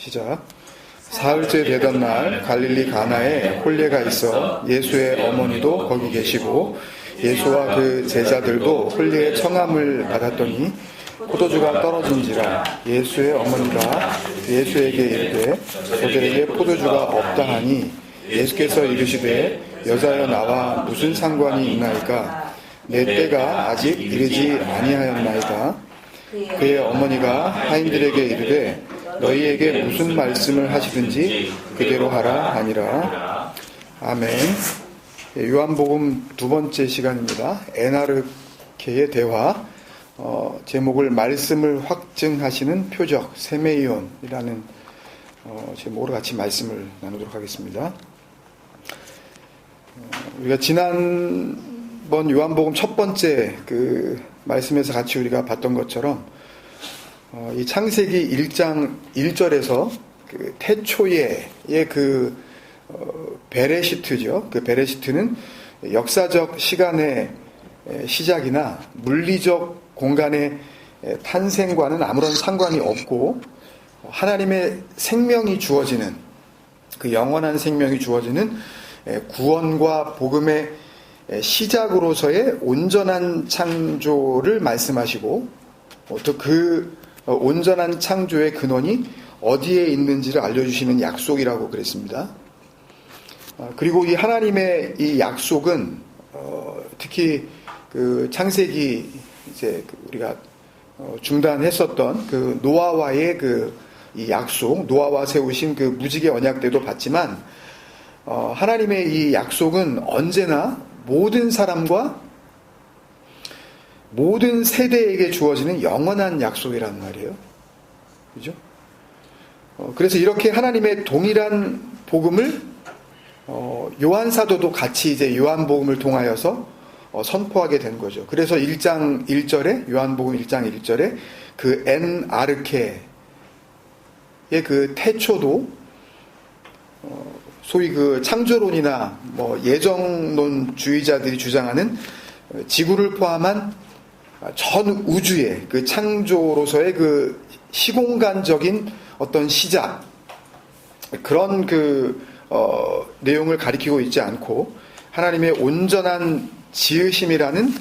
시작. 사흘째 되던 날 갈릴리 가나에 혼례가 있어 예수의 어머니도 거기 계시고 예수와 그 제자들도 혼례의 청함을 받았더니 포도주가 떨어진지라 예수의 어머니가 예수에게 이르되 저들에게 포도주가 없다 하니 예수께서 이르시되 여자여 나와 무슨 상관이 있나이까 내 때가 아직 이르지 아니하였나이다. 그의 어머니가 하인들에게 이르되 너희에게 무슨 말씀을 하시든지 그대로 하라 하니라. 아멘. 요한복음 두 번째 시간입니다. 에나르케의 대화. 제목을 말씀을 확증하시는 표적 세메이온이라는 제목으로 같이 말씀을 나누도록 하겠습니다. 우리가 지난번 요한복음 첫 번째 그 말씀에서 같이 우리가 봤던 것처럼 이 창세기 1장 1절에서 그 태초의 그 베레시트죠. 그 베레시트는 역사적 시간의 시작이나 물리적 공간의 탄생과는 아무런 상관이 없고 하나님의 생명이 주어지는 그 영원한 생명이 주어지는 구원과 복음의 시작으로서의 온전한 창조를 말씀하시고 또 그 온전한 창조의 근원이 어디에 있는지를 알려주시는 약속이라고 그랬습니다. 그리고 이 하나님의 이 약속은 특히 그 창세기 이제 우리가 중단했었던 그 노아와의 그 이 약속, 노아와 세우신 그 무지개 언약 때도 봤지만 하나님의 이 약속은 언제나 모든 사람과 모든 세대에게 주어지는 영원한 약속이란 말이에요. 그죠? 그래서 이렇게 하나님의 동일한 복음을 요한 사도도 같이 이제 요한복음을 통하여서 선포하게 된 거죠. 그래서 1장 1절에 요한복음 1장 1절에 그 엔아르케의 그 태초도 소위 그 창조론이나 뭐 예정론주의자들이 주장하는 지구를 포함한 전 우주의 그 창조로서의 그 시공간적인 어떤 시작 그런 그 내용을 가리키고 있지 않고 하나님의 온전한 지으심이라는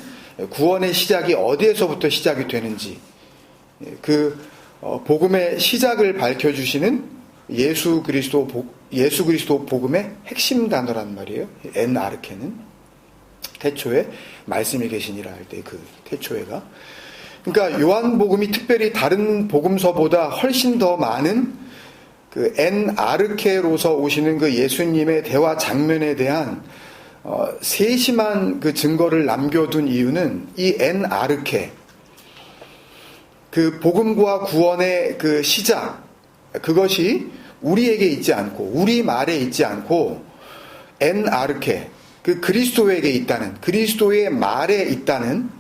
구원의 시작이 어디에서부터 시작이 되는지 그 복음의 시작을 밝혀주시는 예수 그리스도 복음의 핵심 단어란 말이에요. 엔아르케는 태초에 말씀이 계시니라 할 때 그 태초에가. 그러니까 요한복음이 특별히 다른 복음서보다 훨씬 더 많은 그 엔아르케로서 오시는 그 예수님의 대화 장면에 대한 세심한 그 증거를 남겨둔 이유는 이 엔아르케 그 복음과 구원의 그 시작 그것이 우리에게 있지 않고 우리 말에 있지 않고 엔아르케 그 그리스도에게 있다는 그리스도의 말에 있다는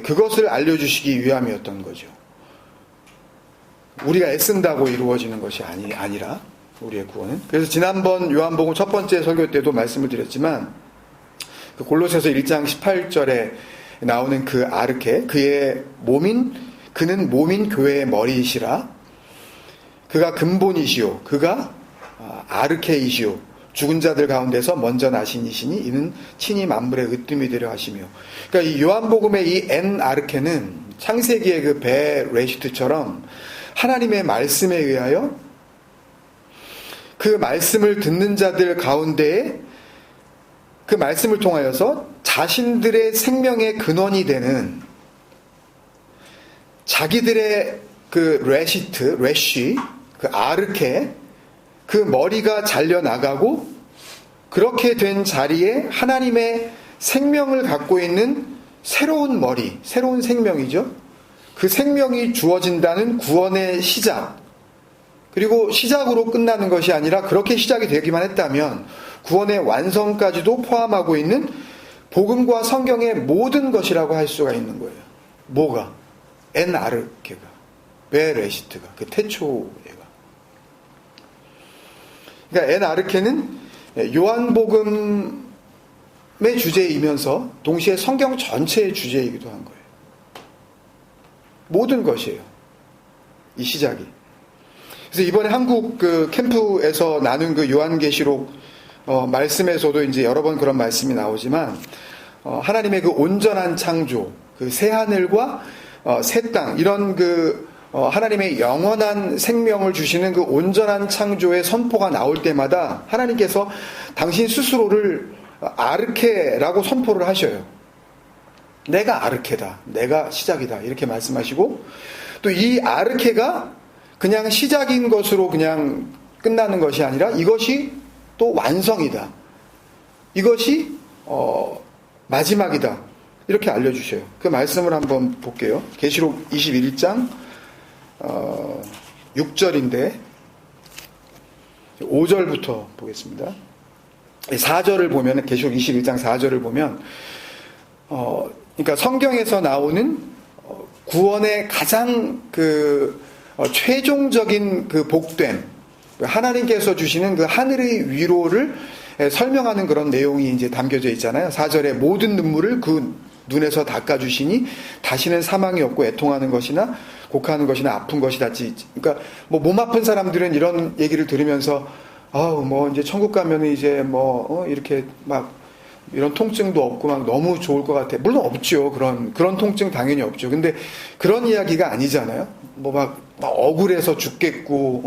그것을 알려주시기 위함이었던 거죠. 우리가 애쓴다고 이루어지는 것이 아니라 우리의 구원은. 그래서 지난번 요한복음 첫 번째 설교 때도 말씀을 드렸지만 그 골로새서 1장 18절에 나오는 그 아르케 그는 몸인 교회의 머리이시라. 그가 근본이시오. 그가 아르케이시오. 죽은 자들 가운데서 먼저 나신 이시니 이는 친히 만물의 으뜸이 되려 하시며. 그러니까 이 요한복음의 이 엔아르케는 창세기의 그 베레시트처럼 하나님의 말씀에 의하여 그 말씀을 듣는 자들 가운데에 그 말씀을 통하여서 자신들의 생명의 근원이 되는 자기들의 그 레쉬, 그 아르케, 그 머리가 잘려나가고 그렇게 된 자리에 하나님의 생명을 갖고 있는 새로운 머리, 새로운 생명이죠. 그 생명이 주어진다는 구원의 시작. 그리고 시작으로 끝나는 것이 아니라 그렇게 시작이 되기만 했다면 구원의 완성까지도 포함하고 있는 복음과 성경의 모든 것이라고 할 수가 있는 거예요. 뭐가? 엔아르케가, 베레시트가, 그 태초애가. 그러니까 엔아르케는 요한복음의 주제이면서 동시에 성경 전체의 주제이기도 한 거예요. 모든 것이에요. 이 시작이. 그래서 이번에 한국 그 캠프에서 나눈 그 요한계시록 말씀에서도 이제 여러 번 그런 말씀이 나오지만 하나님의 그 온전한 창조, 그 새 하늘과 새 땅, 이런 그 하나님의 영원한 생명을 주시는 그 온전한 창조의 선포가 나올 때마다 하나님께서 당신 스스로를 아르케라고 선포를 하셔요. 내가 아르케다, 내가 시작이다, 이렇게 말씀하시고, 또 이 아르케가 그냥 시작인 것으로 그냥 끝나는 것이 아니라 이것이 또 완성이다, 이것이 마지막이다, 이렇게 알려주셔요. 그 말씀을 한번 볼게요. 계시록 21장 6절인데 5절부터 보겠습니다. 4절을 보면, 계시록 21장 4절을 보면 그러니까 성경에서 나오는 구원의 가장 그 최종적인 그 복됨, 하나님께서 주시는 그 하늘의 위로를 설명하는 그런 내용이 이제 담겨져 있잖아요. 4절에 모든 눈물을 그 눈에서 닦아주시니 다시는 사망이 없고 애통하는 것이나 곡하는 것이나 아픈 것이 닿지. 그러니까 뭐 몸 아픈 사람들은 이런 얘기를 들으면서 뭐 이제 천국 가면 이제 뭐 이렇게 막 이런 통증도 없고 막 너무 좋을 것 같아. 물론 없죠. 그런 통증 당연히 없죠. 근데 그런 이야기가 아니잖아요. 뭐 막 억울해서 죽겠고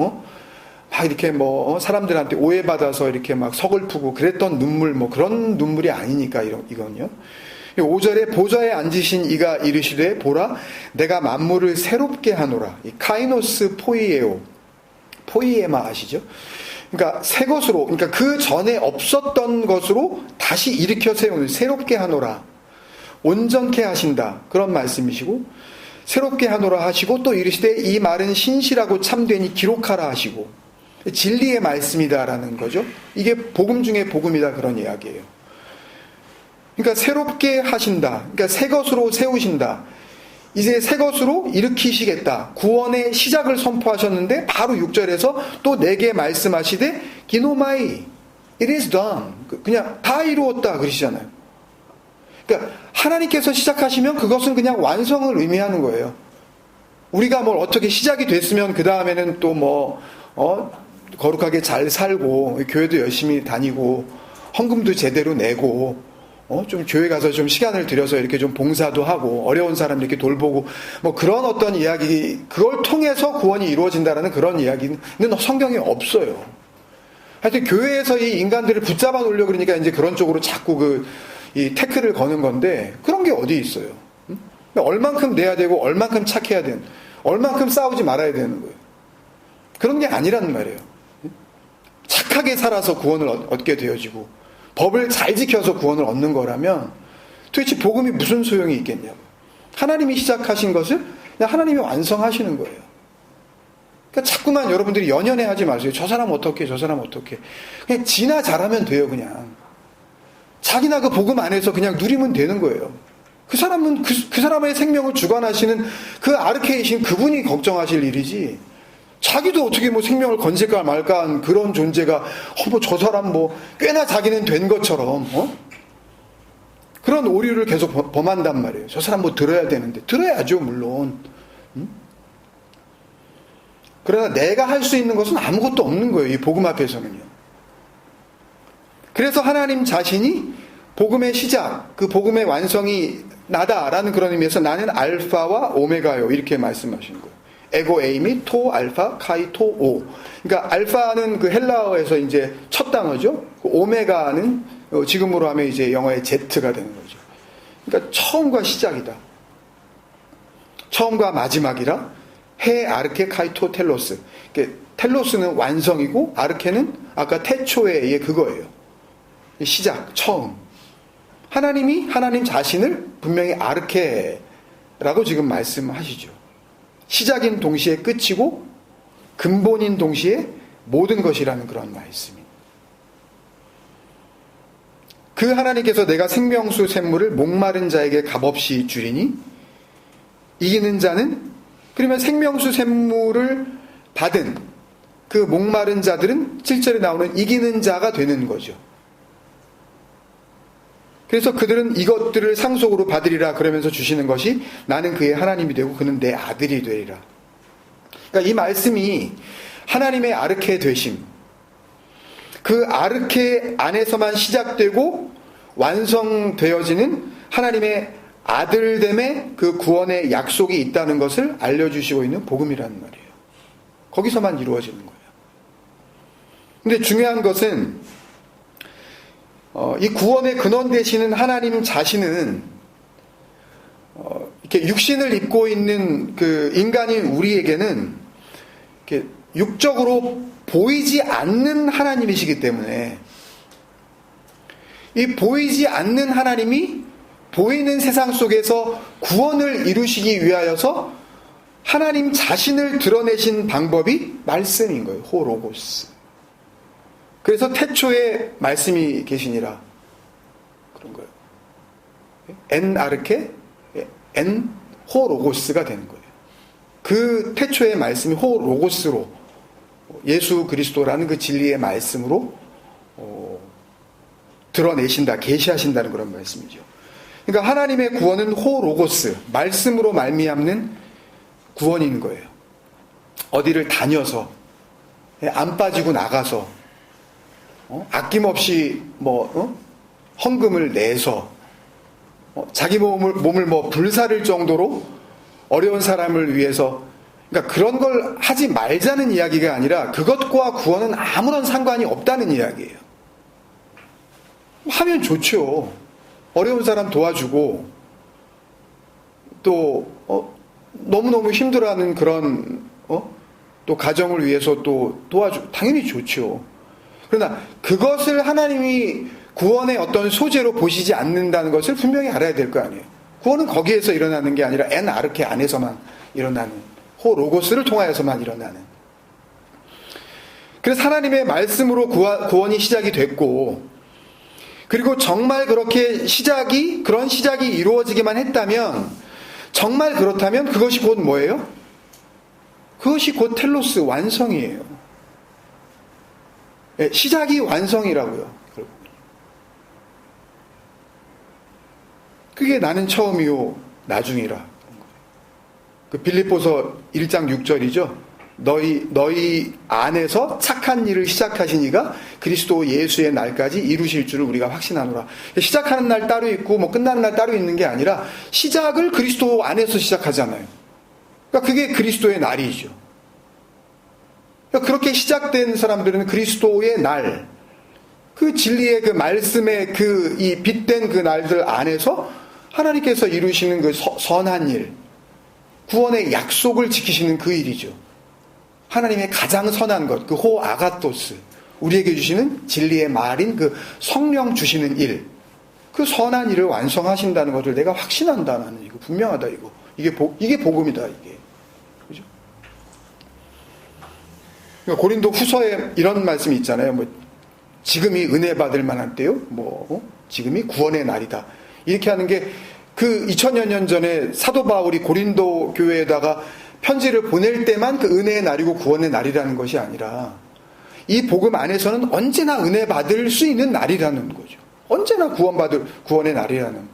막 이렇게 뭐 사람들한테 오해받아서 이렇게 막 서글프고 그랬던 눈물, 뭐 그런 눈물이 아니니까 이건요. 5절에 보좌에 앉으신 이가 이르시되 보라 내가 만물을 새롭게 하노라. 이 카이노스 포이에마 아시죠? 그러니까 새 것으로, 그러니까 그 전에 없었던 것으로 다시 일으켜 세우는, 새롭게 하노라, 온전케 하신다, 그런 말씀이시고, 새롭게 하노라 하시고, 또 이르시되 이 말은 신실하고 참되니 기록하라 하시고, 진리의 말씀이다라는 거죠. 이게 복음 중에 복음이다, 그런 이야기예요. 그러니까 새롭게 하신다, 그러니까 새 것으로 세우신다, 이제 새 것으로 일으키시겠다, 구원의 시작을 선포하셨는데 바로 6절에서 또 내게 말씀하시되 기노마이 it is done, 그냥 다 이루었다 그러시잖아요. 그러니까 하나님께서 시작하시면 그것은 그냥 완성을 의미하는 거예요. 우리가 뭘 어떻게 시작이 됐으면 그 다음에는 또 뭐 거룩하게 잘 살고 교회도 열심히 다니고 헌금도 제대로 내고 좀 교회 가서 좀 시간을 들여서 이렇게 좀 봉사도 하고 어려운 사람 이렇게 돌보고 뭐 그런 어떤 이야기, 그걸 통해서 구원이 이루어진다라는 그런 이야기는 성경에 없어요. 하여튼 교회에서 이 인간들을 붙잡아 놓으려고 그러니까 이제 그런 쪽으로 자꾸 이 태클을 거는 건데 그런 게 어디 있어요? 얼만큼 내야 되고 얼만큼 착해야 되는, 얼만큼 싸우지 말아야 되는 거예요. 그런 게 아니라는 말이에요. 착하게 살아서 구원을 얻게 되어지고 법을 잘 지켜서 구원을 얻는 거라면 도대체 복음이 무슨 소용이 있겠냐고. 하나님이 시작하신 것을 그냥 하나님이 완성하시는 거예요. 그러니까 자꾸만 여러분들이 연연해 하지 마세요. 저 사람 어떻게, 저 사람 어떻게. 그냥 지나 잘하면 돼요. 그냥 자기나 그 복음 안에서 그냥 누리면 되는 거예요. 그 사람은 그 사람의 생명을 주관하시는 그 아르케이신 그분이 걱정하실 일이지, 자기도 어떻게 뭐 생명을 건질까 말까 한 그런 존재가 뭐 저 사람 뭐 꽤나 자기는 된 것처럼 그런 오류를 계속 범한단 말이에요. 저 사람 뭐 들어야 되는데 들어야죠, 물론. 그러나 내가 할 수 있는 것은 아무것도 없는 거예요, 이 복음 앞에서는요. 그래서 하나님 자신이 복음의 시작, 그 복음의 완성이 나다라는 그런 의미에서 나는 알파와 오메가요, 이렇게 말씀하시는 거예요. 에고 에이미 토 알파 카이 토 오. 그러니까 알파는 그 헬라어에서 이제 첫 단어죠. 오메가는 지금으로 하면 이제 영어의 Z가 되는 거죠. 그러니까 처음과 시작이다. 처음과 마지막이라 해 아르케 카이 토 텔로스. 텔로스는 완성이고 아르케는 아까 태초의 그거예요. 시작, 처음. 하나님이 하나님 자신을 분명히 아르케라고 지금 말씀하시죠. 시작인 동시에 끝이고 근본인 동시에 모든 것이라는 그런 말씀입니다. 그 하나님께서 내가 생명수 샘물을 목마른 자에게 값없이 주리니 이기는 자는, 그러면 생명수 샘물을 받은 그 목마른 자들은 7절에 나오는 이기는 자가 되는 거죠. 그래서 그들은 이것들을 상속으로 받으리라 그러면서 주시는 것이 나는 그의 하나님이 되고 그는 내 아들이 되리라. 그러니까 이 말씀이 하나님의 아르케 되심, 그 아르케 안에서만 시작되고 완성되어지는 하나님의 아들됨의 그 구원의 약속이 있다는 것을 알려주시고 있는 복음이라는 말이에요. 거기서만 이루어지는 거예요. 근데 중요한 것은 이 구원의 근원 되시는 하나님 자신은 이렇게 육신을 입고 있는 그 인간인 우리에게는 이렇게 육적으로 보이지 않는 하나님이시기 때문에 이 보이지 않는 하나님이 보이는 세상 속에서 구원을 이루시기 위하여서 하나님 자신을 드러내신 방법이 말씀인 거예요. 호로고스. 그래서 태초에 말씀이 계시니라 그런 거예요. 엔 아르케 엔 호로고스가 되는 거예요. 그 태초의 말씀이 호로고스로 예수 그리스도라는 그 진리의 말씀으로 드러내신다, 계시하신다는 그런 말씀이죠. 그러니까 하나님의 구원은 호로고스, 말씀으로 말미암는 구원인 거예요. 어디를 다녀서 안 빠지고 나가서 아낌없이 헌금을 내서 자기 몸을 불사를 정도로 어려운 사람을 위해서, 그러니까 그런 걸 하지 말자는 이야기가 아니라 그것과 구원은 아무런 상관이 없다는 이야기예요. 하면 좋죠. 어려운 사람 도와주고 또 너무너무 힘들어하는 그런 또 가정을 위해서 또 당연히 좋죠. 그러나 그것을 하나님이 구원의 어떤 소재로 보시지 않는다는 것을 분명히 알아야 될 거 아니에요. 구원은 거기에서 일어나는 게 아니라 엔 아르케 안에서만 일어나는, 호 로고스를 통하여서만 일어나는. 그래서 하나님의 말씀으로 구원이 시작이 됐고, 그리고 정말 그렇게 그런 시작이 이루어지기만 했다면, 정말 그렇다면 그것이 곧 뭐예요? 그것이 곧 텔로스, 완성이에요. 시작이 완성이라고요. 그게 나는 처음이요 나중이라. 그 빌립보서 1장 6절이죠. 너희 안에서 착한 일을 시작하신 이가 그리스도 예수의 날까지 이루실 줄을 우리가 확신하노라. 시작하는 날 따로 있고 끝나는 날 따로 있는 게 아니라 시작을 그리스도 안에서 시작하잖아요. 그러니까 그게 그리스도의 날이죠. 그러니까 그렇게 시작된 사람들은 그리스도의 날, 그 진리의 그 말씀의 이 빛된 그 날들 안에서 하나님께서 이루시는 그 선한 일, 구원의 약속을 지키시는 그 일이죠. 하나님의 가장 선한 것, 그 호 아가토스, 우리에게 주시는 진리의 말인 그 성령 주시는 일, 그 선한 일을 완성하신다는 것을 내가 확신한다. 나는 이거 분명하다. 이게 복음이다. 이게 그죠? 그러니까 고린도 후서에 이런 말씀이 있잖아요. 지금이 은혜 받을 만한 때요. 지금이 구원의 날이다. 이렇게 하는 게 그 2000여 년 전에 사도 바울이 고린도 교회에다가 편지를 보낼 때만 그 은혜의 날이고 구원의 날이라는 것이 아니라 이 복음 안에서는 언제나 은혜 받을 수 있는 날이라는 거죠. 언제나 구원의 날이라는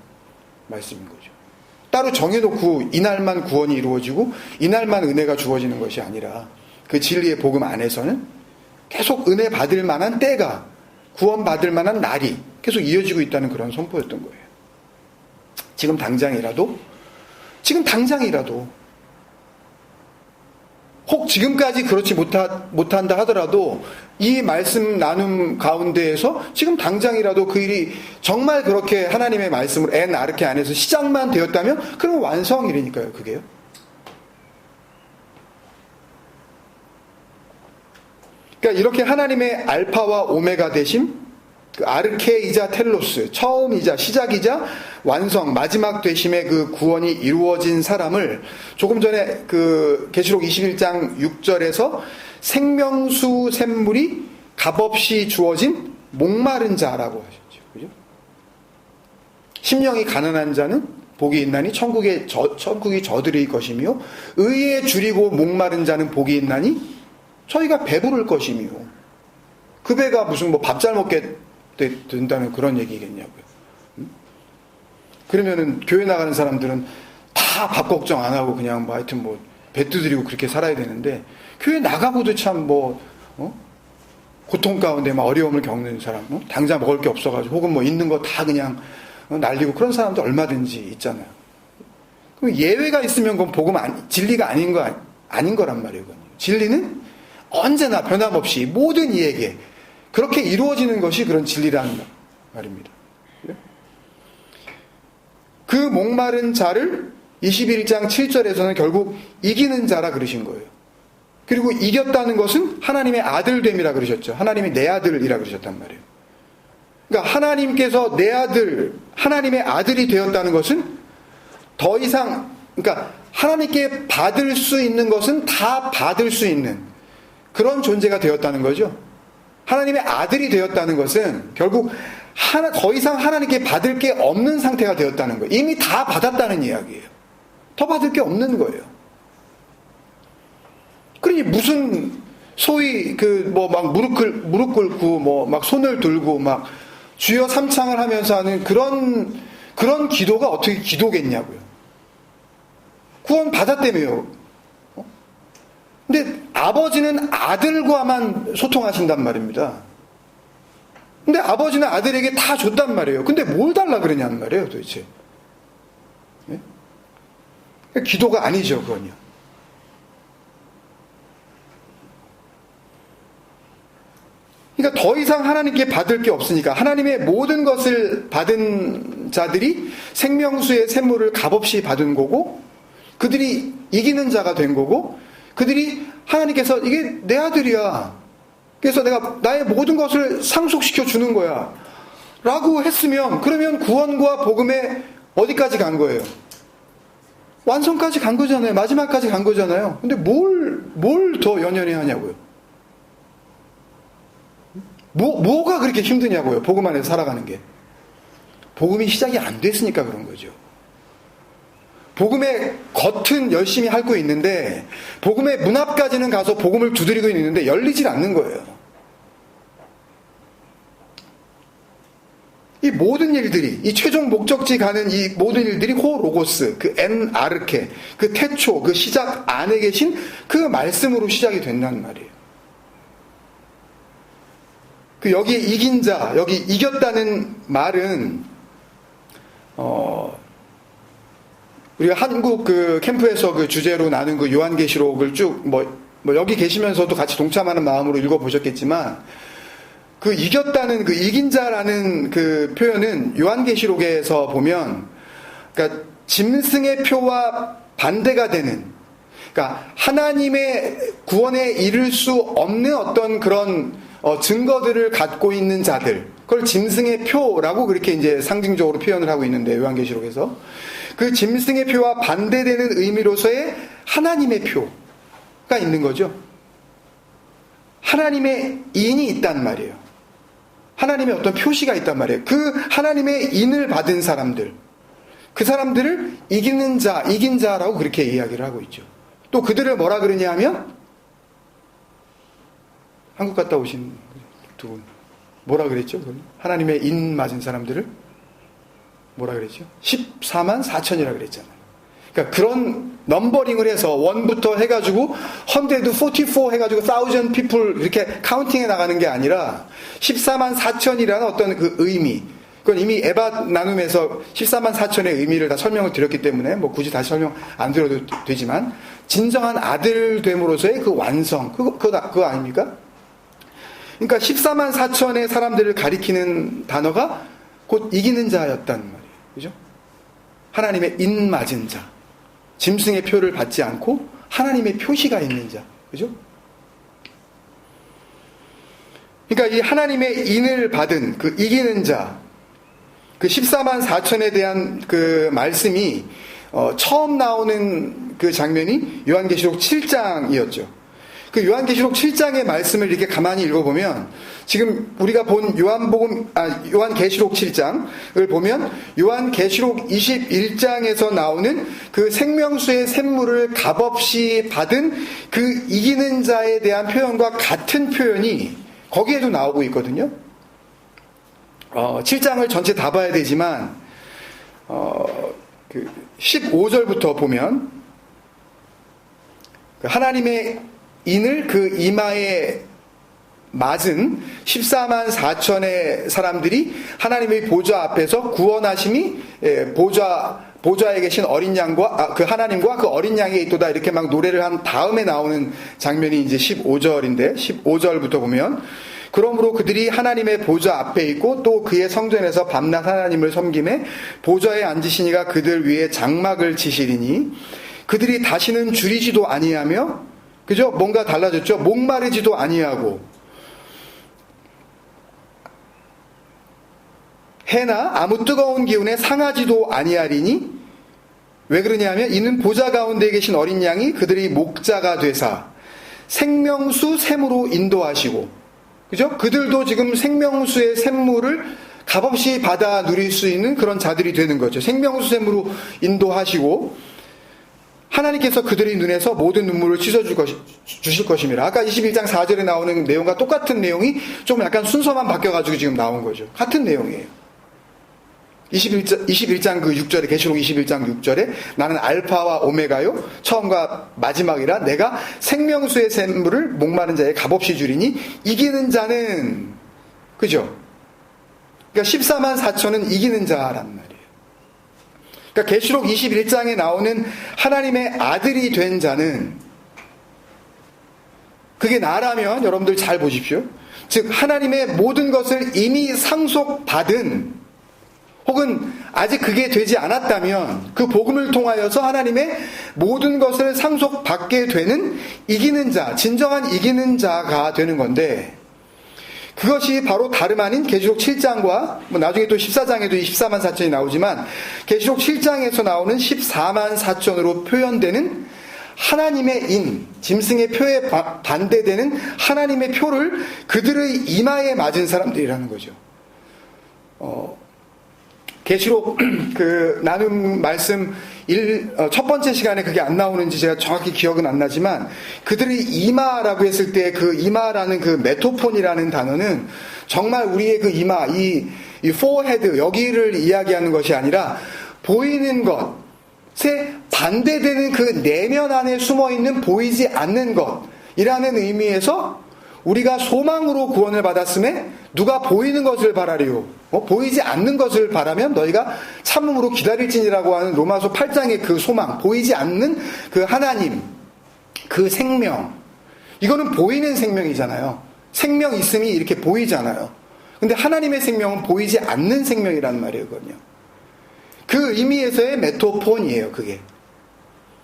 말씀인 거죠. 따로 정해놓고 이날만 구원이 이루어지고 이날만 은혜가 주어지는 것이 아니라 그 진리의 복음 안에서는 계속 은혜 받을 만한 때가, 구원 받을 만한 날이 계속 이어지고 있다는 그런 선포였던 거예요. 지금 당장이라도 혹 지금까지 그렇지 못한다 하더라도 이 말씀 나눔 가운데에서 지금 당장이라도 그 일이 정말 그렇게 하나님의 말씀을 엔 아르케 안에서 시작만 되었다면 그럼 완성일이니까요. 그게요. 그러니까 이렇게 하나님의 알파와 오메가 되심, 그 아르케이자 텔로스, 처음이자 시작이자 완성, 마지막 되심의 그 구원이 이루어진 사람을 조금 전에 그 계시록 21장 6절에서 생명수 샘물이 값없이 주어진 목마른 자라고 하셨죠. 그죠? 심령이 가난한 자는 복이 있나니 천국이 저들의 것이며 의에 줄이고 목마른 자는 복이 있나니 저희가 배부를 것이며, 그 배가 무슨 밥 잘 먹게 된다는 그런 얘기겠냐고요. 그러면은 교회 나가는 사람들은 다 밥 걱정 안 하고 그냥 하여튼 배 두드리고 그렇게 살아야 되는데, 교회 나가고도 참 고통 가운데 막 어려움을 겪는 사람, 당장 먹을 게 없어가지고, 혹은 뭐 있는 거 다 그냥 날리고 그런 사람도 얼마든지 있잖아요. 그럼 예외가 있으면 그건 진리가 아닌 거란 말이에요. 진리는 언제나 변함없이 모든 이에게 그렇게 이루어지는 것이 그런 진리라는 말입니다. 그 목마른 자를 21장 7절에서는 결국 이기는 자라 그러신 거예요. 그리고 이겼다는 것은 하나님의 아들됨이라 그러셨죠. 하나님이 내 아들이라 그러셨단 말이에요. 그러니까 하나님께서 내 아들, 하나님의 아들이 되었다는 것은 더 이상, 그러니까 하나님께 받을 수 있는 것은 다 받을 수 있는 그런 존재가 되었다는 거죠. 하나님의 아들이 되었다는 것은 결국 더 이상 하나님께 받을 게 없는 상태가 되었다는 거예요. 이미 다 받았다는 이야기예요. 더 받을 게 없는 거예요. 그러니 무슨 소위 막 무릎 꿇고 막 손을 들고 막 주여 삼창을 하면서 하는 그런 기도가 어떻게 기도겠냐고요. 구원 받았다며요. 근데 아버지는 아들과만 소통하신단 말입니다. 근데 아버지는 아들에게 다 줬단 말이에요. 근데 뭘 달라 그러냐는 말이에요, 도대체. 예? 기도가 아니죠, 그건요. 그러니까 더 이상 하나님께 받을 게 없으니까 하나님의 모든 것을 받은 자들이 생명수의 샘물을 값없이 받은 거고, 그들이 이기는 자가 된 거고, 그들이 하나님께서 이게 내 아들이야, 그래서 내가 나의 모든 것을 상속시켜 주는 거야 라고 했으면, 그러면 구원과 복음에 어디까지 간 거예요? 완성까지 간 거잖아요. 마지막까지 간 거잖아요. 근데 뭘 더 연연해 하냐고요. 뭐가 그렇게 힘드냐고요. 복음 안에서 살아가는 게. 복음이 시작이 안 됐으니까 그런 거죠. 복음의 겉은 열심히 핥고 있는데 복음의 문 앞까지는 가서 복음을 두드리고 있는데 열리질 않는 거예요. 이 모든 일들이, 이 최종 목적지 가는 이 모든 일들이 호 로고스, 그 엔 아르케, 그 태초, 그 시작 안에 계신 그 말씀으로 시작이 된다는 말이에요. 여기 이긴 자, 여기 이겼다는 말은 우리가 한국 캠프에서 주제로 나눈 요한계시록을 쭉 여기 계시면서도 같이 동참하는 마음으로 읽어보셨겠지만, 이겼다는 이긴 자라는 표현은 요한계시록에서 보면, 그러니까 짐승의 표와 반대가 되는, 그러니까 하나님의 구원에 이를 수 없는 어떤 그런 증거들을 갖고 있는 자들, 그걸 짐승의 표라고 그렇게 이제 상징적으로 표현을 하고 있는데, 요한계시록에서 그 짐승의 표와 반대되는 의미로서의 하나님의 표가 있는 거죠. 하나님의 인이 있단 말이에요. 하나님의 어떤 표시가 있단 말이에요. 그 하나님의 인을 받은 사람들, 그 사람들을 이긴 자라고 그렇게 이야기를 하고 있죠. 또 그들을 뭐라 그러냐 하면, 한국 갔다 오신 두 분 뭐라 그랬죠? 하나님의 인 맞은 사람들을 뭐라 그랬죠? 14만 4천이라 그랬잖아요. 그러니까 그런 넘버링을 해서 1부터 해가지고 144 해가지고 1000 people 이렇게 카운팅해 나가는 게 아니라 14만 4천이라는 어떤 그 의미, 그건 이미 에바 나눔에서 14만 4천의 의미를 다 설명을 드렸기 때문에 굳이 다시 설명 안 드려도 되지만, 진정한 아들 됨으로서의 그 완성, 그거 아닙니까? 그러니까 14만 4천의 사람들을 가리키는 단어가 곧 이기는 자였단 말이에요. 그죠? 하나님의 인 맞은 자. 짐승의 표를 받지 않고 하나님의 표시가 있는 자. 그죠? 그러니까 이 하나님의 인을 받은 이기는 자, 14만 4천에 대한 말씀이 처음 나오는 장면이 요한계시록 7장이었죠. 요한계시록 7장의 말씀을 이렇게 가만히 읽어보면, 지금 우리가 본 요한계시록 7장을 보면 요한계시록 21장에서 나오는 그 생명수의 샘물을 값없이 받은 그 이기는 자에 대한 표현과 같은 표현이 거기에도 나오고 있거든요. 7장을 전체 다 봐야 되지만 15절부터 보면, 하나님의 인을 그 이마에 맞은 14만 4천의 사람들이 하나님의 보좌 앞에서 구원하심이 보좌에 계신 어린 양과 그 하나님과 그 어린 양에 있도다 이렇게 막 노래를 한 다음에 나오는 장면이 이제 15절인데 15절부터 보면 그러므로 그들이 하나님의 보좌 앞에 있고 또 그의 성전에서 밤낮 하나님을 섬김에 보좌에 앉으시니가 그들 위에 장막을 치시리니 그들이 다시는 줄이지도 아니하며 그죠? 뭔가 달라졌죠? 목마르지도 아니하고 해나 아무 뜨거운 기운에 상하지도 아니하리니 왜 그러냐면 이는 보좌 가운데 계신 어린 양이 그들이 목자가 되사 생명수 샘으로 인도하시고 그죠? 그들도 지금 생명수의 샘물을 값없이 받아 누릴 수 있는 그런 자들이 되는 거죠. 생명수 샘으로 인도하시고 하나님께서 그들의 눈에서 모든 눈물을 씻어주실 것입니다. 아까 21장 4절에 나오는 내용과 똑같은 내용이 좀 약간 순서만 바뀌어가지고 지금 나온 거죠. 같은 내용이에요. 21장 그 6절에 계시록 21장 6절에 나는 알파와 오메가요 처음과 마지막이라 내가 생명수의 샘물을 목마른 자에 값없이 주리니 이기는 자는 그죠? 그러니까 14만 4천은 이기는 자란 말이에요. 그러니까 계시록 21장에 나오는 하나님의 아들이 된 자는 그게 나라면 여러분들 잘 보십시오. 즉 하나님의 모든 것을 이미 상속받은 혹은 아직 그게 되지 않았다면 그 복음을 통하여서 하나님의 모든 것을 상속받게 되는 이기는 자, 진정한 이기는 자가 되는 건데 그것이 바로 다름 아닌 계시록 7장과 뭐 나중에 또 14장에도 이 14만 4천이 나오지만 계시록 7장에서 나오는 14만 4천으로 표현되는 하나님의 인, 짐승의 표에 반대되는 하나님의 표를 그들의 이마에 맞은 사람들이라는 거죠. 계시록 그 나눔 말씀 첫 번째 시간에 그게 안 나오는지 제가 정확히 기억은 안 나지만 그들이 이마라고 했을 때 그 이마라는 그 메토폰이라는 단어는 정말 우리의 그 이마 이 forehead 여기를 이야기하는 것이 아니라 보이는 것에 반대되는 그 내면 안에 숨어있는 보이지 않는 것이라는 의미에서 우리가 소망으로 구원을 받았음에 누가 보이는 것을 바라리요. 보이지 않는 것을 바라면 너희가 참음으로 기다릴지니라고 하는 로마서 8장의 그 소망, 보이지 않는 그 하나님, 그 생명. 이거는 보이는 생명이잖아요. 생명 있음이 이렇게 보이잖아요. 근데 하나님의 생명은 보이지 않는 생명이라는 말이거든요. 그 의미에서의 메토폰이에요, 그게.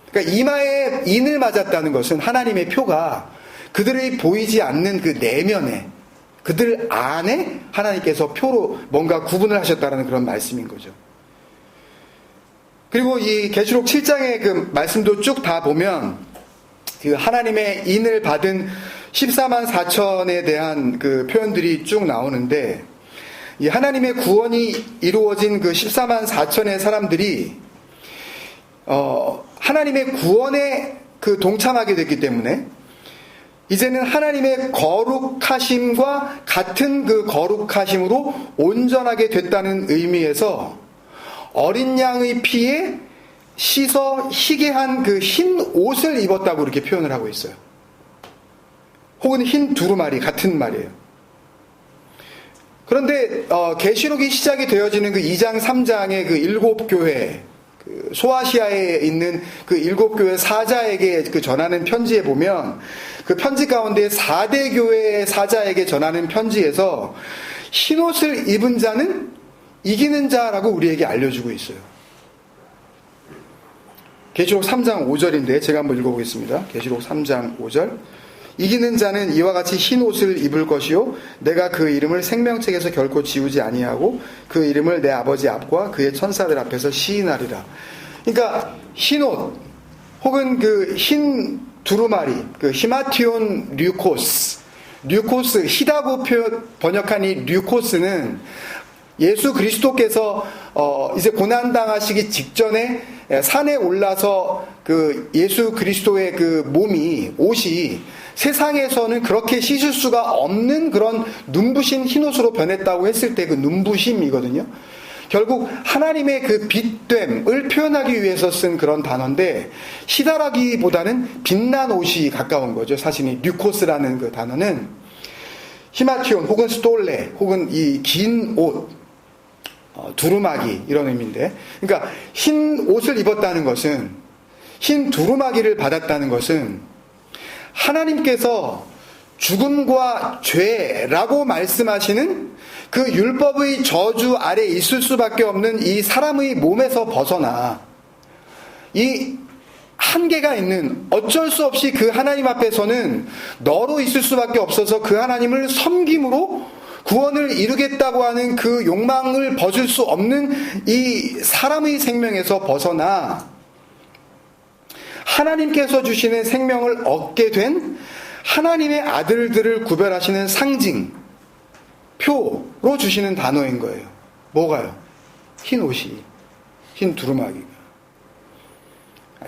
그러니까 이마에 인을 맞았다는 것은 하나님의 표가 그들의 보이지 않는 그 내면에 그들 안에 하나님께서 표로 뭔가 구분을 하셨다는 그런 말씀인 거죠. 그리고 이 계시록 7장의 그 말씀도 쭉 다 보면 그 하나님의 인을 받은 14만 4천에 대한 그 표현들이 쭉 나오는데 이 하나님의 구원이 이루어진 그 14만 4천의 사람들이 하나님의 구원에 그 동참하게 됐기 때문에 이제는 하나님의 거룩하심과 같은 그 거룩하심으로 온전하게 됐다는 의미에서 어린 양의 피에 씻어 희게 한 그 흰 옷을 입었다고 이렇게 표현을 하고 있어요. 혹은 흰 두루마리 같은 말이에요. 그런데 계시록이 시작이 되어지는 그 2장 3장의 그 7교회 그 소아시아에 있는 그 7교회 사자에게 그 전하는 편지에 보면 그 편지 가운데 4대 교회의 사자에게 전하는 편지에서 흰옷을 입은 자는 이기는 자라고 우리에게 알려주고 있어요. 계시록 3장 5절인데 제가 한번 읽어보겠습니다. 계시록 3장 5절 이기는 자는 이와 같이 흰옷을 입을 것이요 내가 그 이름을 생명책에서 결코 지우지 아니하고 그 이름을 내 아버지 앞과 그의 천사들 앞에서 시인하리라. 그러니까 흰옷 혹은 그 흰 두루마리 그 히마티온 류코스 희다고 번역한 이 류코스는 예수 그리스도께서 이제 고난당하시기 직전에 산에 올라서 그 예수 그리스도의 그 옷이 세상에서는 그렇게 씻을 수가 없는 그런 눈부신 흰옷으로 변했다고 했을 때 그 눈부심이거든요. 결국 하나님의 그 빛됨을 표현하기 위해서 쓴 그런 단어인데, 희다라기보다는 빛난 옷이 가까운 거죠. 사실 류코스라는 그 단어는 히마티온 혹은 스톨레 혹은 이 긴 옷, 두루마기 이런 의미인데, 그러니까 흰 옷을 입었다는 것은, 흰 두루마기를 받았다는 것은 하나님께서 죽음과 죄라고 말씀하시는 그 율법의 저주 아래 있을 수밖에 없는 이 사람의 몸에서 벗어나 이 한계가 있는, 어쩔 수 없이 그 하나님 앞에서는 너로 있을 수밖에 없어서 그 하나님을 섬김으로 구원을 이루겠다고 하는 그 욕망을 벗을 수 없는 이 사람의 생명에서 벗어나 하나님께서 주시는 생명을 얻게 된 하나님의 아들들을 구별하시는 상징, 표로 주시는 단어인 거예요. 뭐가요? 흰 옷이, 흰 두루마기가.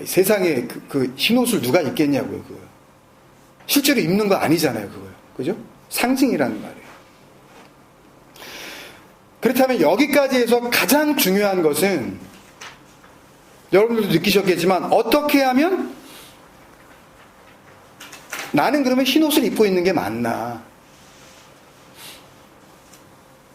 세상에 그 흰 옷을 누가 입겠냐고요, 그거. 실제로 입는 거 아니잖아요, 그거요. 그죠? 상징이라는 말이에요. 그렇다면 여기까지 해서 가장 중요한 것은, 여러분들도 느끼셨겠지만, 어떻게 하면 나는 그러면 흰 옷을 입고 있는 게 맞나?